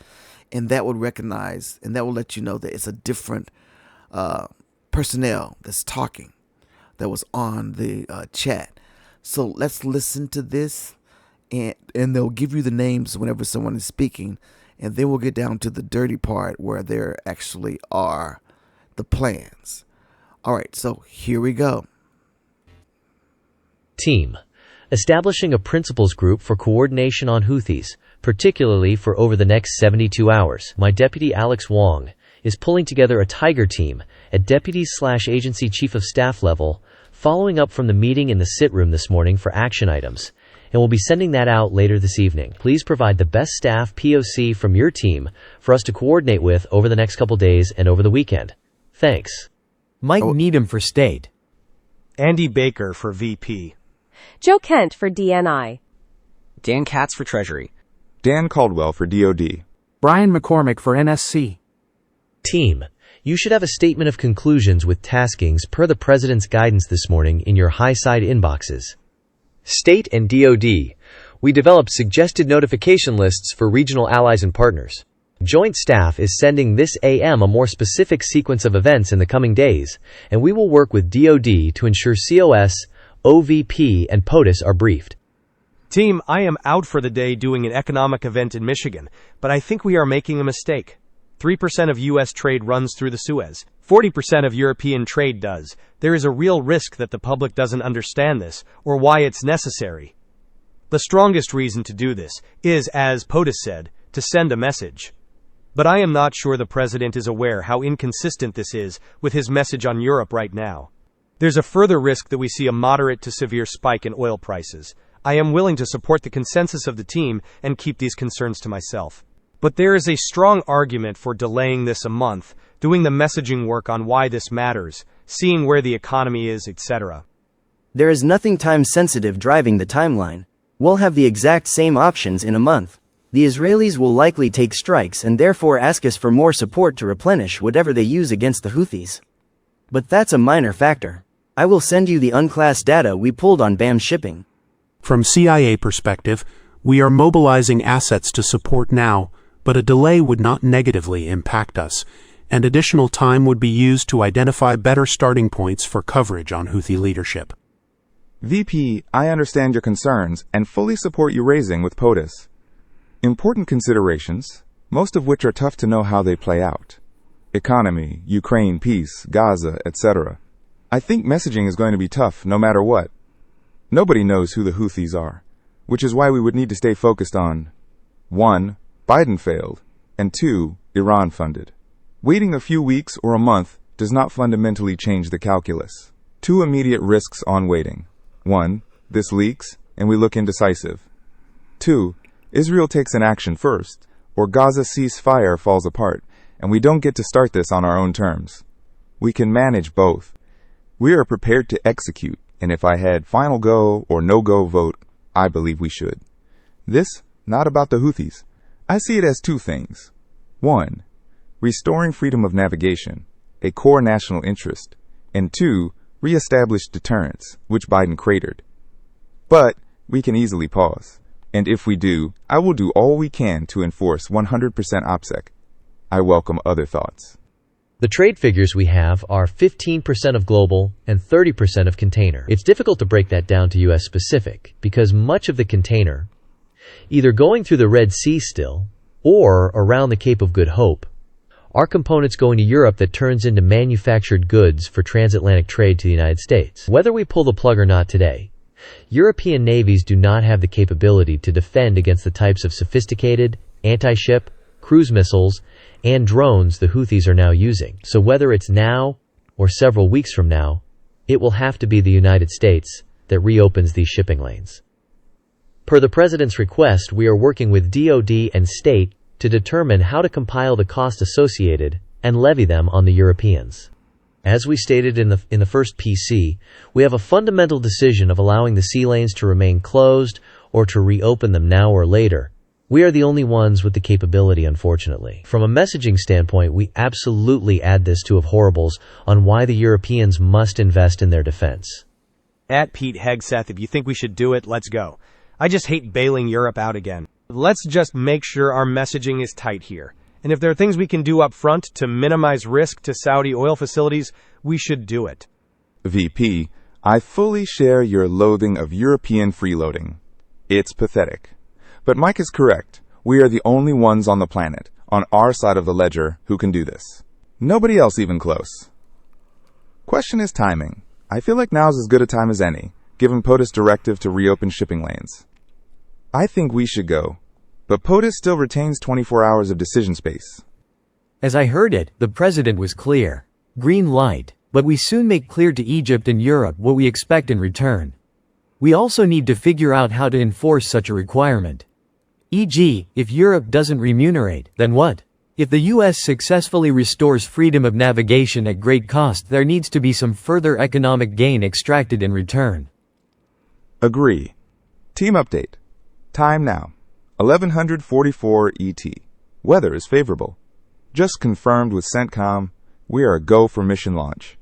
and that will recognize, and that will let you know that it's a different personnel that's talking that was on the chat. So let's listen to this, and they'll give you the names whenever someone is speaking, and then we'll get down to the dirty part where there actually are the plans. All right, so here we go. Team. Establishing a principals group for coordination on Houthis, particularly for over the next 72 hours. My deputy Alex Wong is pulling together a Tiger team at deputy/agency chief of staff level, following up from the meeting in the sit room this morning for action items, and we'll be sending that out later this evening. Please provide the best staff POC from your team for us to coordinate with over the next couple days and over the weekend. Thanks. Mike Needham for State. Andy Baker for VP. Joe Kent for DNI. Dan Katz for Treasury. Dan Caldwell for DOD. Brian McCormick for NSC. Team. You should have a statement of conclusions with taskings per the President's guidance this morning in your high-side inboxes. State and DOD. We developed suggested notification lists for regional allies and partners. Joint Staff is sending this AM a more specific sequence of events in the coming days, and we will work with DOD to ensure COS, OVP, and POTUS are briefed. Team, I am out for the day doing an economic event in Michigan, but I think we are making a mistake. 3% of U.S. trade runs through the Suez. 40% of European trade does. There is a real risk that the public doesn't understand this, or why it's necessary. The strongest reason to do this is, as POTUS said, to send a message. But I am not sure the President is aware how inconsistent this is with his message on Europe right now. There's a further risk that we see a moderate to severe spike in oil prices. I am willing to support the consensus of the team and keep these concerns to myself. But there is a strong argument for delaying this a month, doing the messaging work on why this matters, seeing where the economy is, etc. There is nothing time-sensitive driving the timeline. We'll have the exact same options in a month. The Israelis will likely take strikes and therefore ask us for more support to replenish whatever they use against the Houthis. But that's a minor factor. I will send you the unclassed data we pulled on BAM shipping. From CIA perspective, we are mobilizing assets to support now, but a delay would not negatively impact us, and additional time would be used to identify better starting points for coverage on Houthi leadership. VP, I understand your concerns and fully support you raising with POTUS. Important considerations: most of which are tough to know how they play out. Economy, Ukraine, peace, Gaza, etc. I think messaging is going to be tough no matter what. Nobody knows who the Houthis are, which is why we would need to stay focused on 1. Biden failed, and 2. Iran funded. Waiting a few weeks or a month does not fundamentally change the calculus. 2 immediate risks on waiting. 1. This leaks, and we look indecisive. 2. Israel takes an action first, or Gaza ceasefire falls apart, and we don't get to start this on our own terms. We can manage both. We are prepared to execute, and if I had final go or no-go vote, I believe we should. This, not about the Houthis. I see it as 2 things. 1. Restoring freedom of navigation, a core national interest, and 2. Re-establish deterrence, which Biden cratered. But we can easily pause. And if we do, I will do all we can to enforce 100% OPSEC. I welcome other thoughts. The trade figures we have are 15% of global and 30% of container. It's difficult to break that down to U.S. specific because much of the container, either going through the Red Sea still or around the Cape of Good Hope, are components going to Europe that turns into manufactured goods for transatlantic trade to the United States. Whether we pull the plug or not today, European navies do not have the capability to defend against the types of sophisticated, anti-ship, cruise missiles, and drones the Houthis are now using. So whether it's now or several weeks from now, it will have to be the United States that reopens these shipping lanes. Per the President's request, we are working with DoD and state to determine how to compile the costs associated and levy them on the Europeans. As we stated in the first PC, we have a fundamental decision of allowing the sea lanes to remain closed or to reopen them now or later. We are the only ones with the capability, unfortunately. From a messaging standpoint, we absolutely add this to of horribles on why the Europeans must invest in their defense. At Pete Hegseth, if you think we should do it, let's go. I just hate bailing Europe out again. Let's just make sure our messaging is tight here. And if there are things we can do up front to minimize risk to Saudi oil facilities, we should do it. VP, I fully share your loathing of European freeloading. It's pathetic. But Mike is correct. We are the only ones on the planet, on our side of the ledger, who can do this. Nobody else even close. Question is timing. I feel like now's as good a time as any, given POTUS' directive to reopen shipping lanes. I think we should go, but POTUS still retains 24 hours of decision space. As I heard it, the president was clear. Green light, but we soon make clear to Egypt and Europe what we expect in return. We also need to figure out how to enforce such a requirement. E.g., if Europe doesn't remunerate, then what? If the U.S. successfully restores freedom of navigation at great cost, there needs to be some further economic gain extracted in return. Agree. Team update. Time now. 1144 ET. Weather is favorable. Just confirmed with CENTCOM, we are a go for mission launch.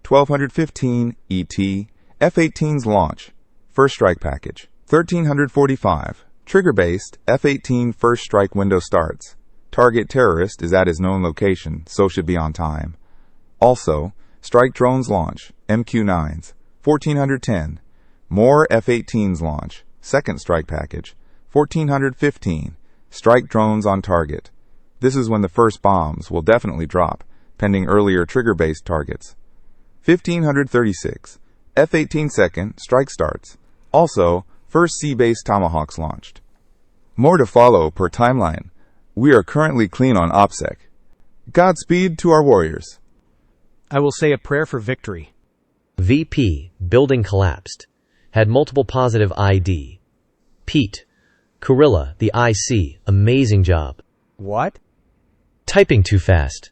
1215 ET. F-18's launch. First strike package. 1345. Trigger-based F-18 first strike window starts. Target terrorist is at his known location, so should be on time. Also, strike drones launch. MQ-9s. 1410. More F-18s launch. Second strike package. 1415. Strike drones on target. This is when the first bombs will definitely drop, pending earlier trigger-based targets. 1536. F-18 second strike starts. Also, first sea-based Tomahawks launched. More to follow per timeline. We are currently clean on OPSEC. Godspeed to our warriors. I will say a prayer for victory. VP, building collapsed. Had multiple positive ID. Pete, Kurilla, the IC, amazing job. What? Typing too fast.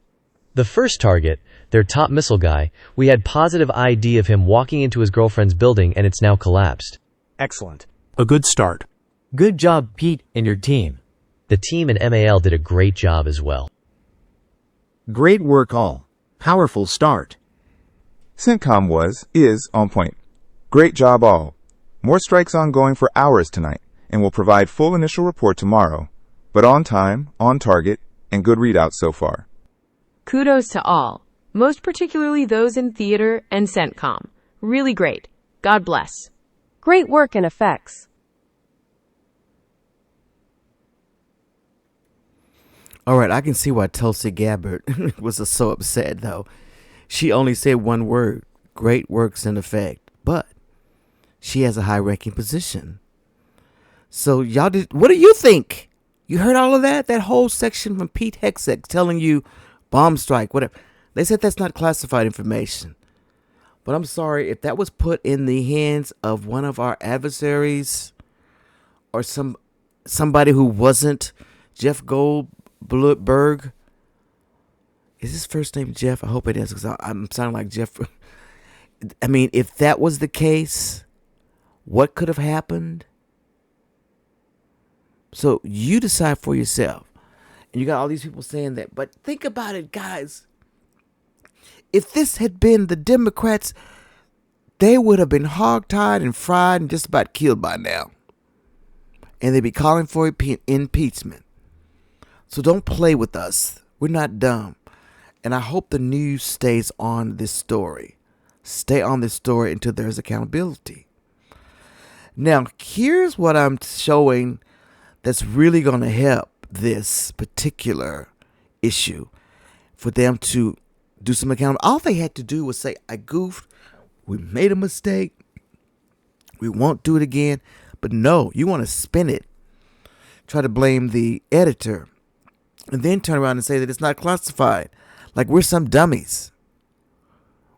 The first target, their top missile guy, we had positive ID of him walking into his girlfriend's building and it's now collapsed. Excellent. A good start. Good job, Pete, and your team. The team and MAL did a great job as well. Great work all. Powerful start. CENTCOM is on point. Great job all. More strikes ongoing for hours tonight, and will provide full initial report tomorrow. But on time, on target, and good readouts so far. Kudos to all, most particularly those in theater and CENTCOM. Really great. God bless. Great work and effects. All right, I can see why Tulsi Gabbard was so upset, though. She only said one word, great works in effect, but she has a high-ranking position. So y'all what do you think? You heard all of that? That whole section from Pete Hegseth telling you bomb strike, whatever. They said that's not classified information. But I'm sorry, if that was put in the hands of one of our adversaries or somebody who wasn't Jeff Goldberg. Is his first name Jeff? I hope it is, because I'm sounding like Jeff. I mean, if that was the case, what could have happened? So you decide for yourself. And you got all these people saying that. But think about it, guys. If this had been the Democrats, they would have been hogtied and fried and just about killed by now. And they'd be calling for impeachment. So don't play with us. We're not dumb. And I hope the news stays on this story. Stay on this story until there's accountability. Now, here's what I'm showing that's really going to help this particular issue for them to do some accountability. All they had to do was say, I goofed. We made a mistake. We won't do it again. But no, you want to spin it. Try to blame the editor. And then turn around and say that it's not classified. Like we're some dummies.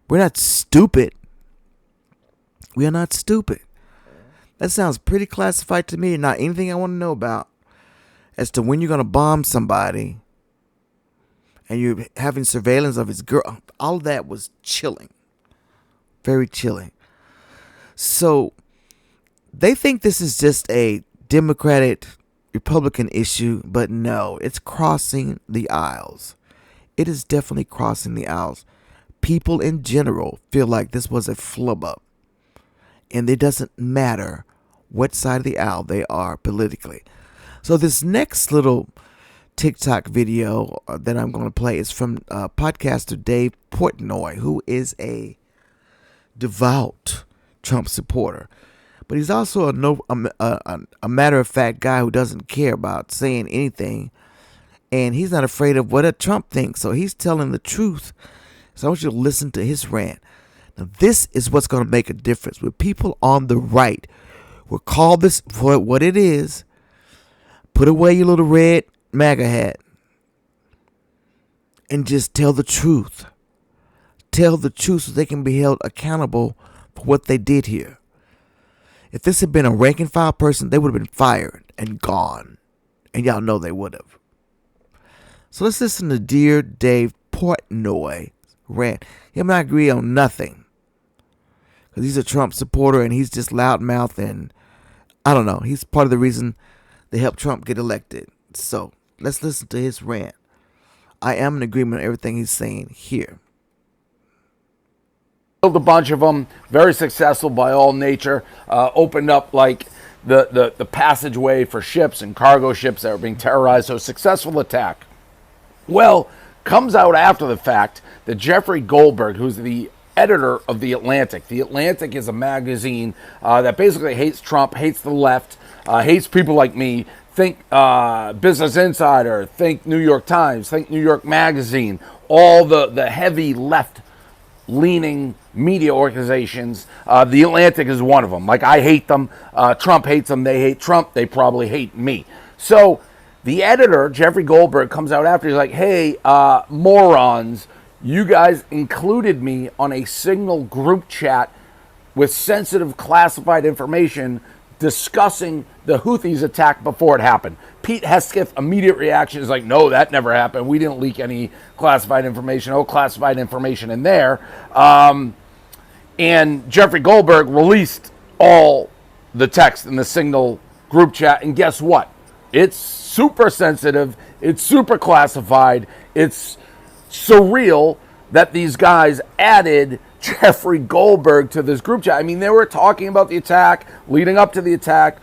We're not stupid. We are not stupid. That sounds pretty classified to me. Not anything I want to know about as to when you're going to bomb somebody and you're having surveillance of his girl. All of that was chilling. Very chilling. So they think this is just a Democratic Republican issue, but no, it's crossing the aisles. It is definitely crossing the aisles. People in general feel like this was a flub up. And it doesn't matter what side of the aisle they are politically. So this next little TikTok video that I'm going to play is from podcaster Dave Portnoy, who is a devout Trump supporter. But he's also a matter-of-fact guy who doesn't care about saying anything. And he's not afraid of what Trump thinks. So he's telling the truth. So I want you to listen to his rant. Now, this is what's going to make a difference. With people on the right will call this for what it is. Put away your little red MAGA hat. And just tell the truth. Tell the truth so they can be held accountable for what they did here. If this had been a rank and file person, they would have been fired and gone. And y'all know they would have. So let's listen to Dear Dave Portnoy rant. Him and I agree on nothing. Because he's a Trump supporter and he's just loudmouth and I don't know. He's part of the reason they helped Trump get elected. So let's listen to his rant. I am in agreement with everything he's saying here. Built a bunch of them, very successful by all nature, opened up like the passageway for ships and cargo ships that were being terrorized. So successful attack. Well, comes out after the fact that Jeffrey Goldberg, who's the editor of The Atlantic. The Atlantic is a magazine that basically hates Trump, hates the left, hates people like me. Think Business Insider, think New York Times, think New York Magazine, all the heavy left-leaning media organizations. The Atlantic is one of them. Like, I hate them. Trump hates them. They hate Trump. They probably hate me. So the editor, Jeffrey Goldberg, comes out after. He's like, hey, morons, you guys included me on a Signal group chat with sensitive classified information discussing the Houthis attack before it happened. Pete Hegseth's immediate reaction is like, no, that never happened. We didn't leak any classified information. No classified information in there. And Jeffrey Goldberg released all the text in the Signal group chat. And guess what? It's super sensitive. It's super classified. It's surreal that these guys added Jeffrey Goldberg to this group chat. I mean, they were talking about the attack, leading up to the attack,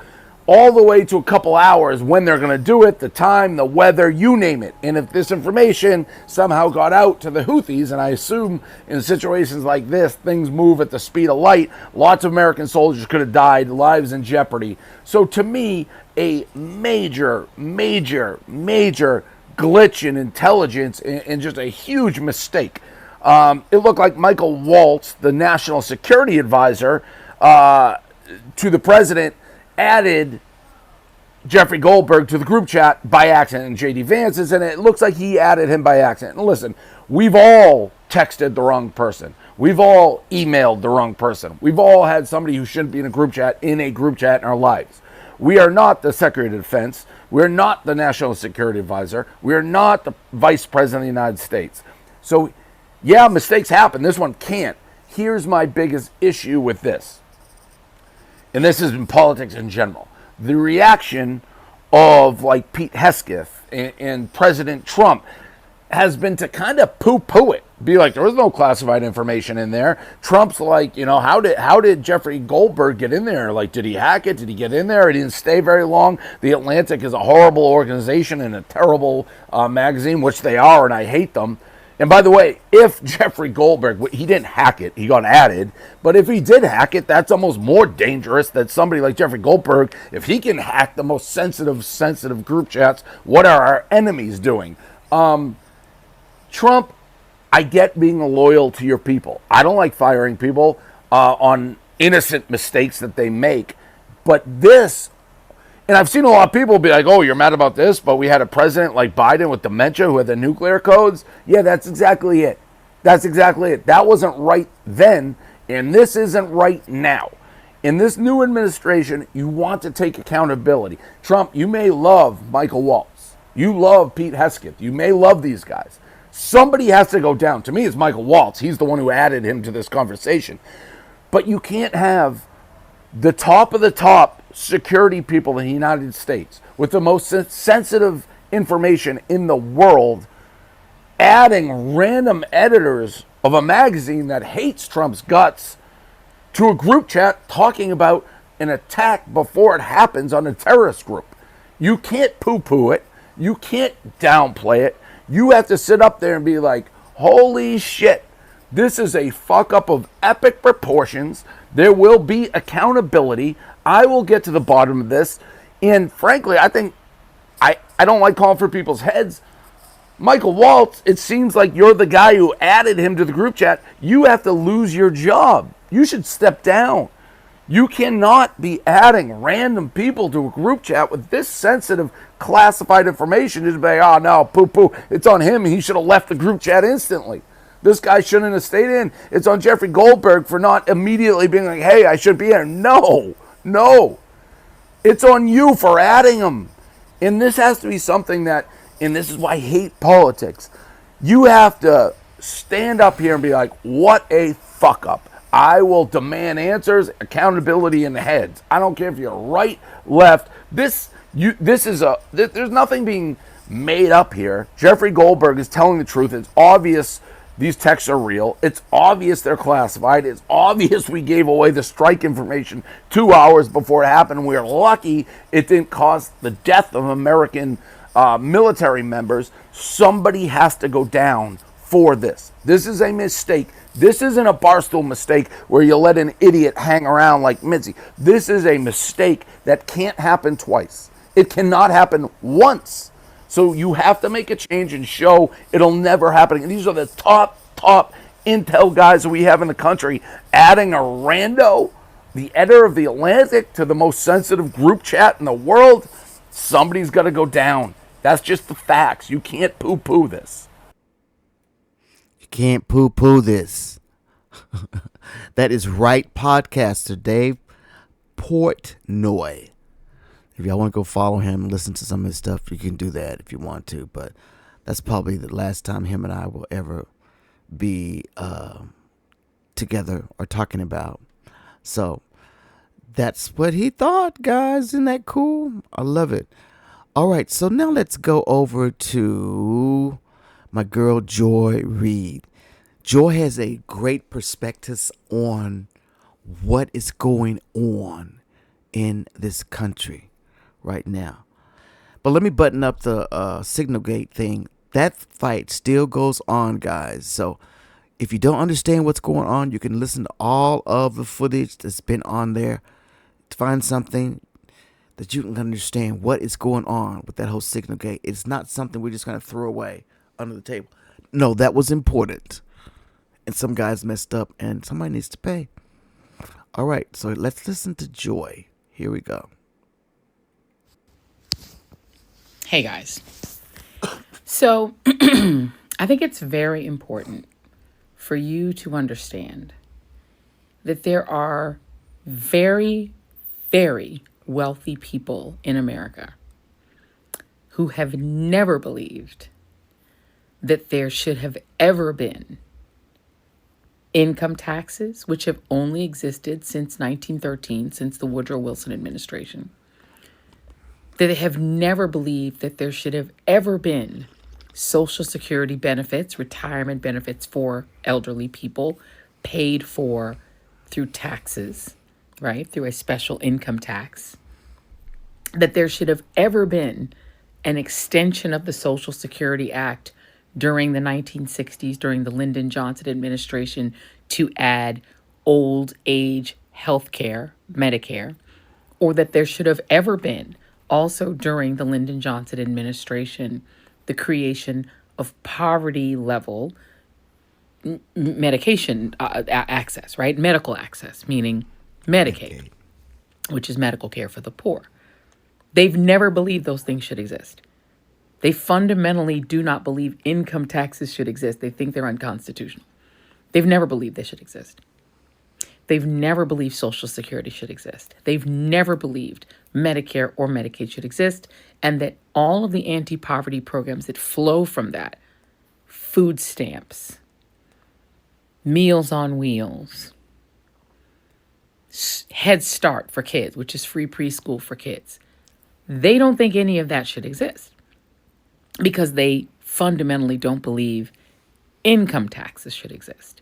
all the way to a couple hours, when they're going to do it, the time, the weather, you name it. And if this information somehow got out to the Houthis, and I assume in situations like this, things move at the speed of light, lots of American soldiers could have died, lives in jeopardy. So to me, a major, major, major glitch in intelligence and just a huge mistake. It looked like Michael Waltz, the national security advisor to the president, added Jeffrey Goldberg to the group chat by accident, and J.D. Vance is in it. It looks like he added him by accident. And listen, we've all texted the wrong person. We've all emailed the wrong person. We've all had somebody who shouldn't be in a group chat in our lives. We are not the Secretary of Defense. We're not the National Security Advisor. We're not the Vice President of the United States. So, yeah, mistakes happen. This one can't. Here's my biggest issue with this. And this is in politics in general. The reaction of like Pete Hegseth and President Trump has been to kind of poo-poo it. Be like, there was no classified information in there. Trump's like, how did Jeffrey Goldberg get in there? Like, did he hack it? Did he get in there? He didn't stay very long. The Atlantic is a horrible organization and a terrible magazine, which they are, and I hate them. And by the way, if Jeffrey Goldberg, he didn't hack it, he got added, but if he did hack it, that's almost more dangerous than somebody like Jeffrey Goldberg. If he can hack the most sensitive group chats, what are our enemies doing? Trump, I get being loyal to your people. I don't like firing people on innocent mistakes that they make, but this, and I've seen a lot of people be like, oh, you're mad about this, but we had a president like Biden with dementia who had the nuclear codes. Yeah, that's exactly it. That's exactly it. That wasn't right then, and this isn't right now. In this new administration, you want to take accountability. Trump, you may love Michael Waltz. You love Pete Hegseth. You may love these guys. Somebody has to go down. To me, it's Michael Waltz. He's the one who added him to this conversation. But you can't have the top of the top security people in the United States with the most sensitive information in the world adding random editors of a magazine that hates Trump's guts to a group chat talking about an attack before it happens on a terrorist group. You can't poo-poo it. You can't downplay it. You have to sit up there and be like, holy shit, this is a fuck up of epic proportions. There will be accountability. I will get to the bottom of this. And frankly, I think I don't like calling for people's heads. Michael Waltz, it seems like you're the guy who added him to the group chat. You have to lose your job. You should step down. You cannot be adding random people to a group chat with this sensitive, classified information. Just be like, oh no, poo-poo. It's on him. He should have left the group chat instantly. This guy shouldn't have stayed in. It's on Jeffrey Goldberg for not immediately being like, hey, I should be here. No. It's on you for adding him. And this has to be something that, and this is why I hate politics, you have to stand up here and be like, what a fuck up. I will demand answers, accountability in the heads. I don't care if you're right, left. There's nothing being made up here. Jeffrey Goldberg is telling the truth. It's obvious these texts are real. It's obvious they're classified. It's obvious we gave away the strike information 2 hours before it happened. We're lucky it didn't cause the death of American military members. Somebody has to go down for this. This is a mistake. This isn't a Barstool mistake where you let an idiot hang around like Mitzi. This is a mistake that can't happen twice. It cannot happen once. So you have to make a change and show it'll never happen. And these are the top intel guys that we have in the country. Adding a rando, the editor of the Atlantic, to the most sensitive group chat in the world, somebody's got to go down. That's just the facts. You can't poo-poo this. You can't poo-poo this. That is right, podcaster Dave Portnoy. If y'all want to go follow him, listen to some of his stuff, you can do that if you want to. But that's probably the last time him and I will ever be together or talking about. So that's what he thought, guys. Isn't that cool? I love it. All right, so now let's go over to my girl Joy Reid. Joy has a great perspective on what is going on in this country right now. But let me button up the SignalGate thing. That fight still goes on, guys. So if you don't understand what's going on, you can listen to all of the footage that's been on there to find something. that you can understand what is going on with that whole SignalGate. It's not something we're just going to throw away under the table. No, that was important. And some guys messed up, and somebody needs to pay. All right, so let's listen to Joy. Here we go. Hey, guys. So I think it's very important for you to understand that there are very, very wealthy people in America who have never believed that there should have ever been income taxes, which have only existed since 1913, since the Woodrow Wilson administration. That they have never believed that there should have ever been Social Security benefits, retirement benefits for elderly people paid for through taxes, right? Through a special income tax. That there should have ever been an extension of the Social Security Act during the 1960s, during the Lyndon Johnson administration, to add old age health care, Medicare, or that there should have ever been, also during the Lyndon Johnson administration, the creation of poverty level medication access, right? Medical access, meaning Medicaid, which is medical care for the poor. They've never believed those things should exist. They fundamentally do not believe income taxes should exist. They think they're unconstitutional. They've never believed they should exist. They've never believed Social Security should exist. They've never believed Medicare or Medicaid should exist, and that all of the anti-poverty programs that flow from that, food stamps, Meals on Wheels, Head Start for kids, which is free preschool for kids, they don't think any of that should exist because they fundamentally don't believe income taxes should exist.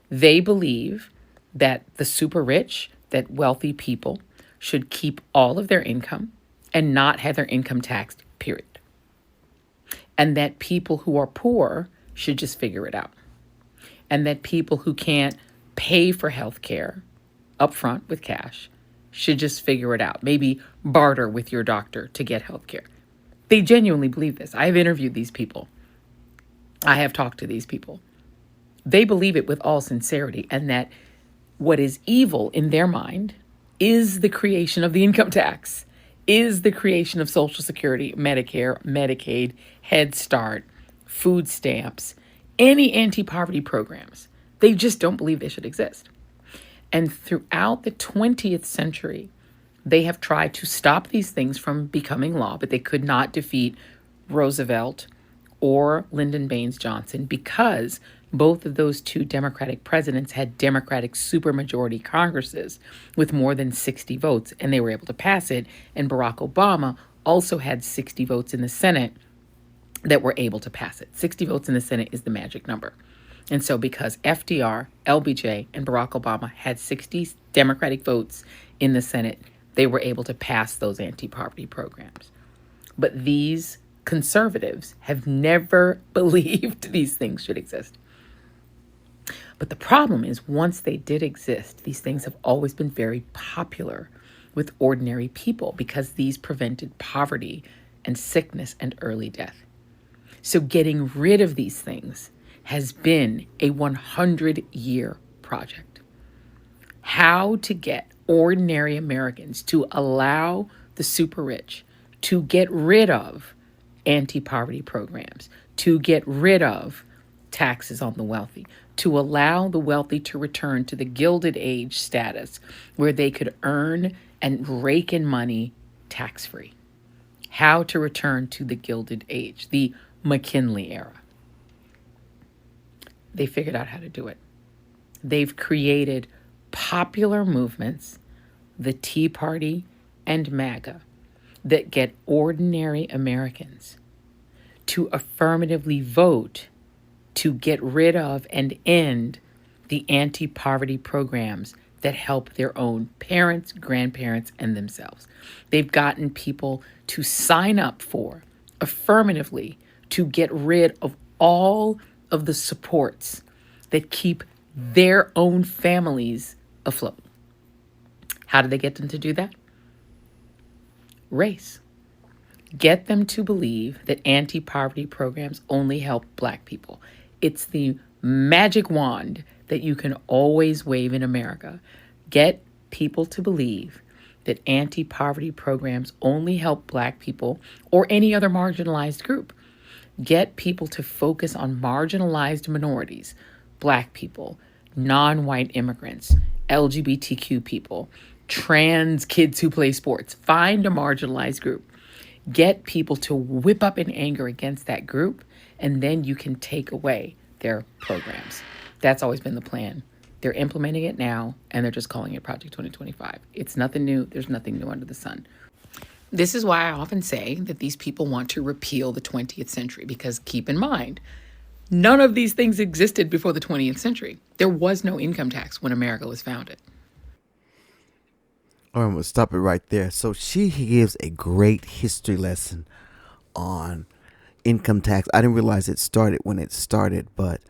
They believe that the super rich, that wealthy people should keep all of their income and not have their income taxed, period. And that people who are poor should just figure it out. And that people who can't pay for health care up front with cash should just figure it out. Maybe barter with your doctor to get health care. They genuinely believe this. I have interviewed these people. I have talked to these people. They believe it with all sincerity, and that what is evil in their mind is the creation of the income tax, is the creation of Social Security, Medicare, Medicaid, Head Start, food stamps, any anti-poverty programs. They just don't believe they should exist. And throughout the 20th century, they have tried to stop these things from becoming law, but they could not defeat Roosevelt or Lyndon Baines Johnson because both of those two Democratic presidents had Democratic supermajority Congresses with more than 60 votes, and they were able to pass it. And Barack Obama also had 60 votes in the Senate that were able to pass it. 60 votes in the Senate is the magic number. And so because FDR, LBJ, and Barack Obama had 60 Democratic votes in the Senate, they were able to pass those anti-poverty programs. But these conservatives have never believed these things should exist. But the problem is, once they did exist, these things have always been very popular with ordinary people because these prevented poverty and sickness and early death. So getting rid of these things has been a 100-year project. How to get ordinary Americans to allow the super rich to get rid of anti-poverty programs, to get rid of taxes on the wealthy, to allow the wealthy to return to the Gilded Age status where they could earn and rake in money tax-free. How to return to the Gilded Age, the McKinley era. They figured out how to do it. They've created popular movements, the Tea Party and MAGA, that get ordinary Americans to affirmatively vote to get rid of and end the anti-poverty programs that help their own parents, grandparents, and themselves. They've gotten people to sign up for, affirmatively, to get rid of all of the supports that keep their own families afloat. How do they get them to do that? race. Get them to believe that anti-poverty programs only help Black people. It's the magic wand that you can always wave in America. Get people to believe that anti-poverty programs only help Black people or any other marginalized group. Get people to focus on marginalized minorities, Black people, non-white immigrants, LGBTQ people, trans kids who play sports. Find a marginalized group. Get people to whip up in anger against that group, and then you can take away their programs. That's always been the plan. They're implementing it now, and they're just calling it Project 2025. It's nothing new. There's nothing new under the sun. This is why I often say that these people want to repeal the 20th century, because keep in mind, none of these things existed before the 20th century. There was no income tax when America was founded. All right, I'm going to stop it right there. So she gives a great history lesson on income tax. I didn't realize it started when it started, but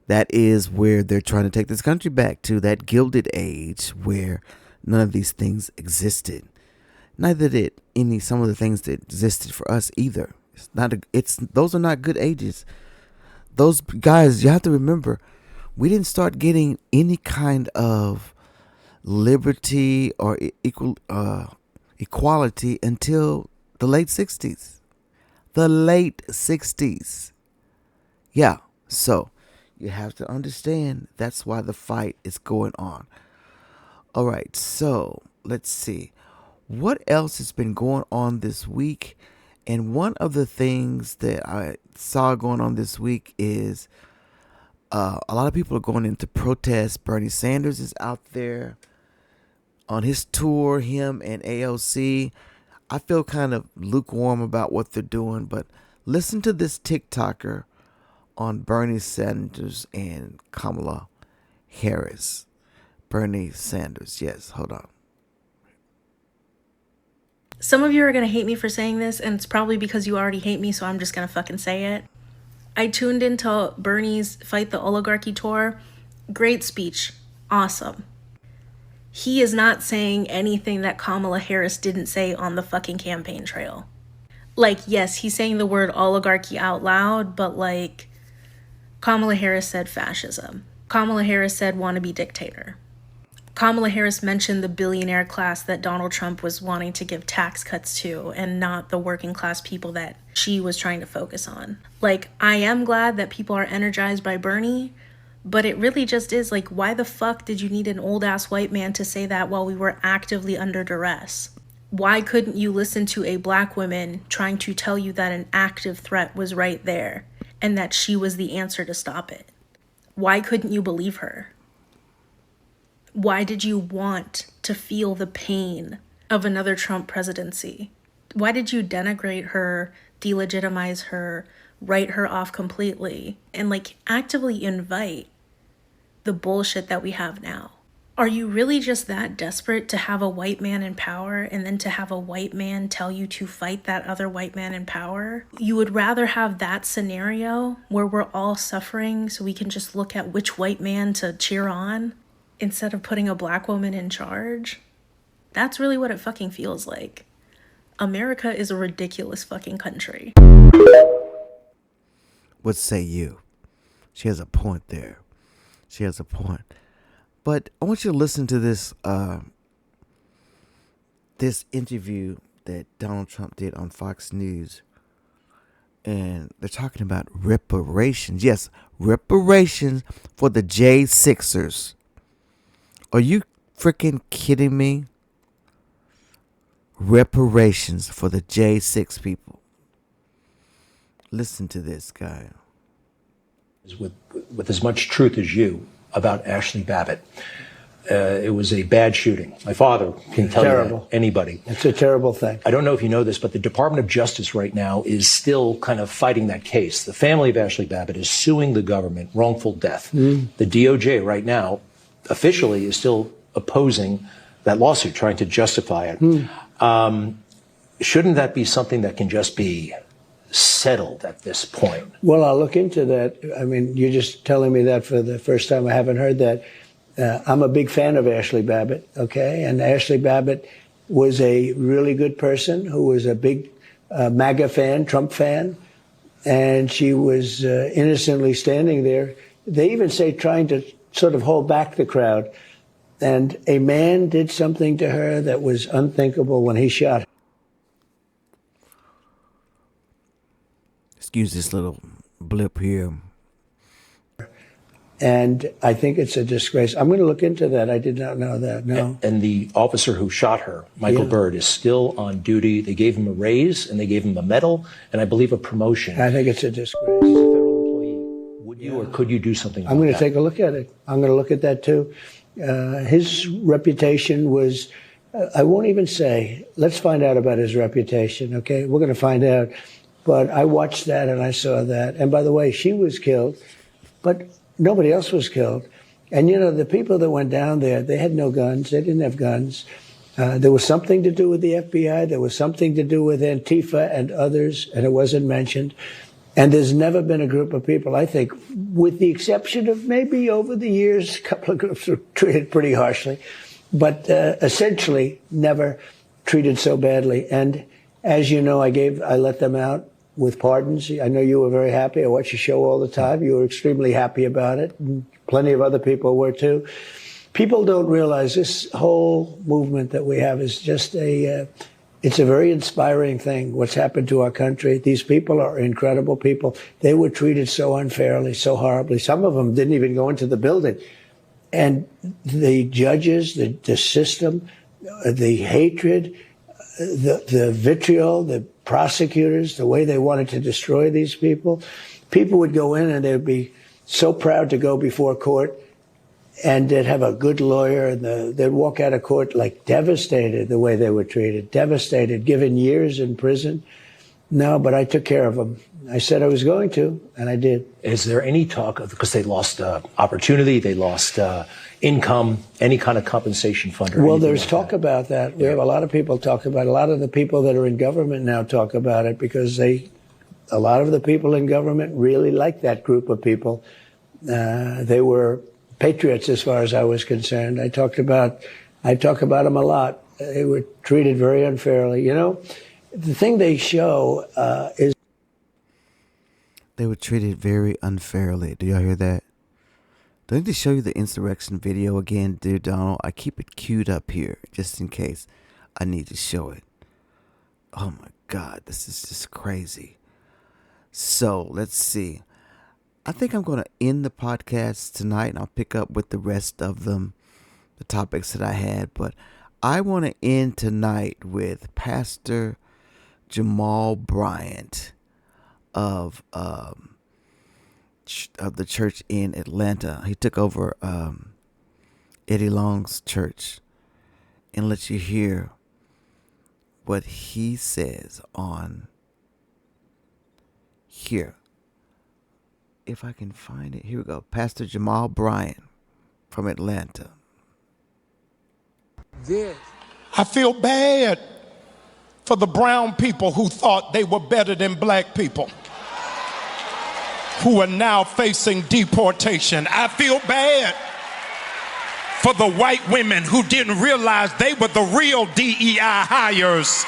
that is where they're trying to take this country back to, that gilded age where none of these things existed. Neither did some of the things that existed for us either. Those are not good ages. Those guys, you have to remember, we didn't start getting any kind of liberty or equality until the late 60s. The late 60s. Yeah, so you have to understand that's why the fight is going on. All right, so let's see. What else has been going on this week? And one of the things that I saw going on this week is a lot of people are going into protest. Bernie Sanders is out there on his tour, him and AOC. I feel kind of lukewarm about what they're doing, but listen to this TikToker on Bernie Sanders and Kamala Harris. Bernie Sanders, yes, hold on. Some of you are going to hate me for saying this, and it's probably because you already hate me, so I'm just going to fucking say it. I tuned into Bernie's Fight the Oligarchy tour. Great speech. Awesome. He is not saying anything that Kamala Harris didn't say on the fucking campaign trail. Like, yes, he's saying the word oligarchy out loud, but like, Kamala Harris said fascism. Kamala Harris said wannabe dictator. Kamala Harris mentioned the billionaire class that Donald Trump was wanting to give tax cuts to, and not the working class people that she was trying to focus on. Like, I am glad that people are energized by Bernie, but it really just is like, why the fuck did you need an old ass white man to say that while we were actively under duress? Why couldn't you listen to a Black woman trying to tell you that an active threat was right there and that she was the answer to stop it? Why couldn't you believe her? Why did you want to feel the pain of another Trump presidency? Why did you denigrate her, delegitimize her, write her off completely, and like actively invite the bullshit that we have now? Are you really just that desperate to have a white man in power and then to have a white man tell you to fight that other white man in power? You would rather have that scenario where we're all suffering so we can just look at which white man to cheer on instead of putting a Black woman in charge? That's really what it fucking feels like. America is a ridiculous fucking country. What say you? She has a point there. She has a point. But I want you to listen to this this interview that Donald Trump did on Fox News. And they're talking about reparations. Yes, reparations for the J6ers. Are you freaking kidding me? Reparations for the J6 people. Listen to this guy. With as much truth as you about Ashley Babbitt. It was a bad shooting. My father can tell you that. Anybody. It's a terrible thing. I don't know if you know this, but the Department of Justice right now is still kind of fighting that case. The family of Ashley Babbitt is suing the government, wrongful death. The DOJ right now officially is still opposing that lawsuit, trying to justify it. Shouldn't that be something that can just be settled at this point? Well, I'll look into that. I mean, you're just telling me that for the first time. I haven't heard that. I'm a big fan of Ashley Babbitt, okay? And Ashley Babbitt was a really good person who was a big MAGA fan, Trump fan, and she was innocently standing there. They even say trying to sort of hold back the crowd. And a man did something to her that was unthinkable when he shot her. Excuse this little blip here. And I think it's a disgrace. I'm going to look into that. I did not know that, no. And the officer who shot her, Michael Byrd, is still on duty. They gave him a raise, and they gave him a medal, and I believe a promotion. I think it's a disgrace. He's a federal employee. Would you or could you do something about I'm going to that? take a look at it. I'm going to look at that, too. His reputation was, I won't even say, let's find out about his reputation, okay? We're going to find out. But I watched that and I saw that. And by the way, she was killed, but nobody else was killed. And, you know, the people that went down there, they had no guns. They didn't have guns. There was something to do with the FBI. There was something to do with Antifa and others, and it wasn't mentioned. And there's never been a group of people, I think, with the exception of maybe over the years, a couple of groups were treated pretty harshly, but essentially never treated so badly. And as you know, I let them out with pardons. I know you were very happy. I watch your show all the time. You were extremely happy about it. And plenty of other people were too. People don't realize this whole movement that we have is just it's a very inspiring thing, what's happened to our country. These people are incredible people. They were treated so unfairly, so horribly. Some of them didn't even go into the building. And the judges, the system, the hatred, the vitriol, the prosecutors, the way they wanted to destroy these people. People would go in and they'd be so proud to go before court, and they'd have a good lawyer, and they'd walk out of court like devastated the way they were treated, devastated, given years in prison. No, but I took care of them. I said I was going to, and I did. Is there any talk of, because they lost opportunity, they lost income, any kind of compensation fund? Well, there's talk about that. We have a lot of people talk about it. A lot of the people that are in government now talk about it because a lot of the people in government really like that group of people. They were patriots as far as I was concerned. I talk about them a lot. They were treated very unfairly. You know, the thing they show is they were treated very unfairly. Do y'all hear that? Do I need to show you the insurrection video again, dear Donald? I keep it queued up here just in case I need to show it. Oh my God, this is just crazy. So let's see. I think I'm going to end the podcast tonight, and I'll pick up with the rest of them, the topics that I had. But I want to end tonight with Pastor Jamal Bryant of the church in Atlanta. He took over Eddie Long's church, and let you hear what he says on here. If I can find it. Here we go. Pastor Jamal Bryant from Atlanta. I feel bad for the brown people who thought they were better than black people, who are now facing deportation. I feel bad for the white women who didn't realize they were the real DEI hires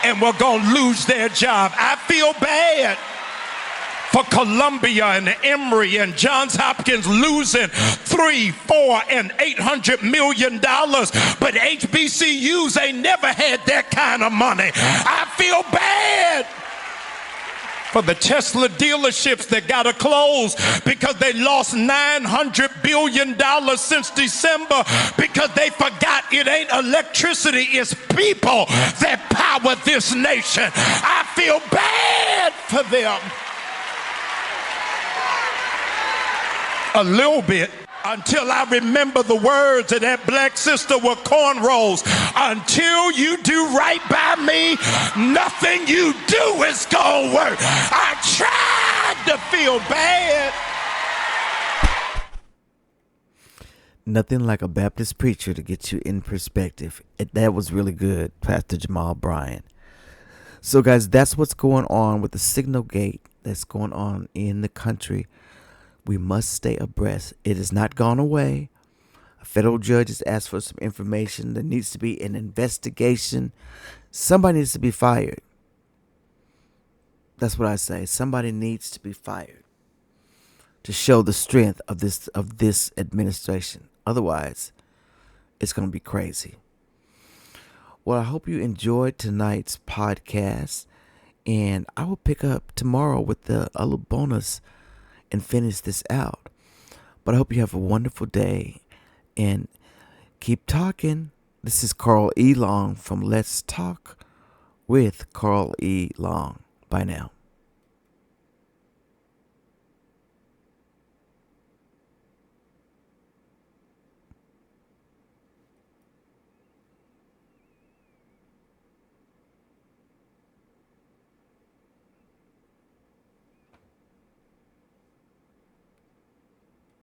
and were going to lose their job. I feel bad for Columbia and Emory and Johns Hopkins losing $300, $400, and $800 million, but HBCUs ain't never had that kind of money. I feel bad for the Tesla dealerships that got to close because they lost $900 billion since December because they forgot it ain't electricity, it's people that power this nation. I feel bad for them. A little bit, until I remember the words of that black sister with cornrows. Until you do right by me, nothing you do is gonna work. I tried to feel bad. Nothing like a Baptist preacher to get you in perspective. That was really good, Pastor Jamal Bryant. So guys, that's what's going on with the SignalGate that's going on in the country. We must stay abreast. It has not gone away. A federal judge has asked for some information. There needs to be an investigation. Somebody needs to be fired. That's what I say. Somebody needs to be fired to show the strength of this administration. Otherwise, it's going to be crazy. Well, I hope you enjoyed tonight's podcast, and I will pick up tomorrow with a little bonus and finish this out. But I hope you have a wonderful day and keep talking. This is Carl E. Long from Let's Talk with Carl E. Long. Bye now.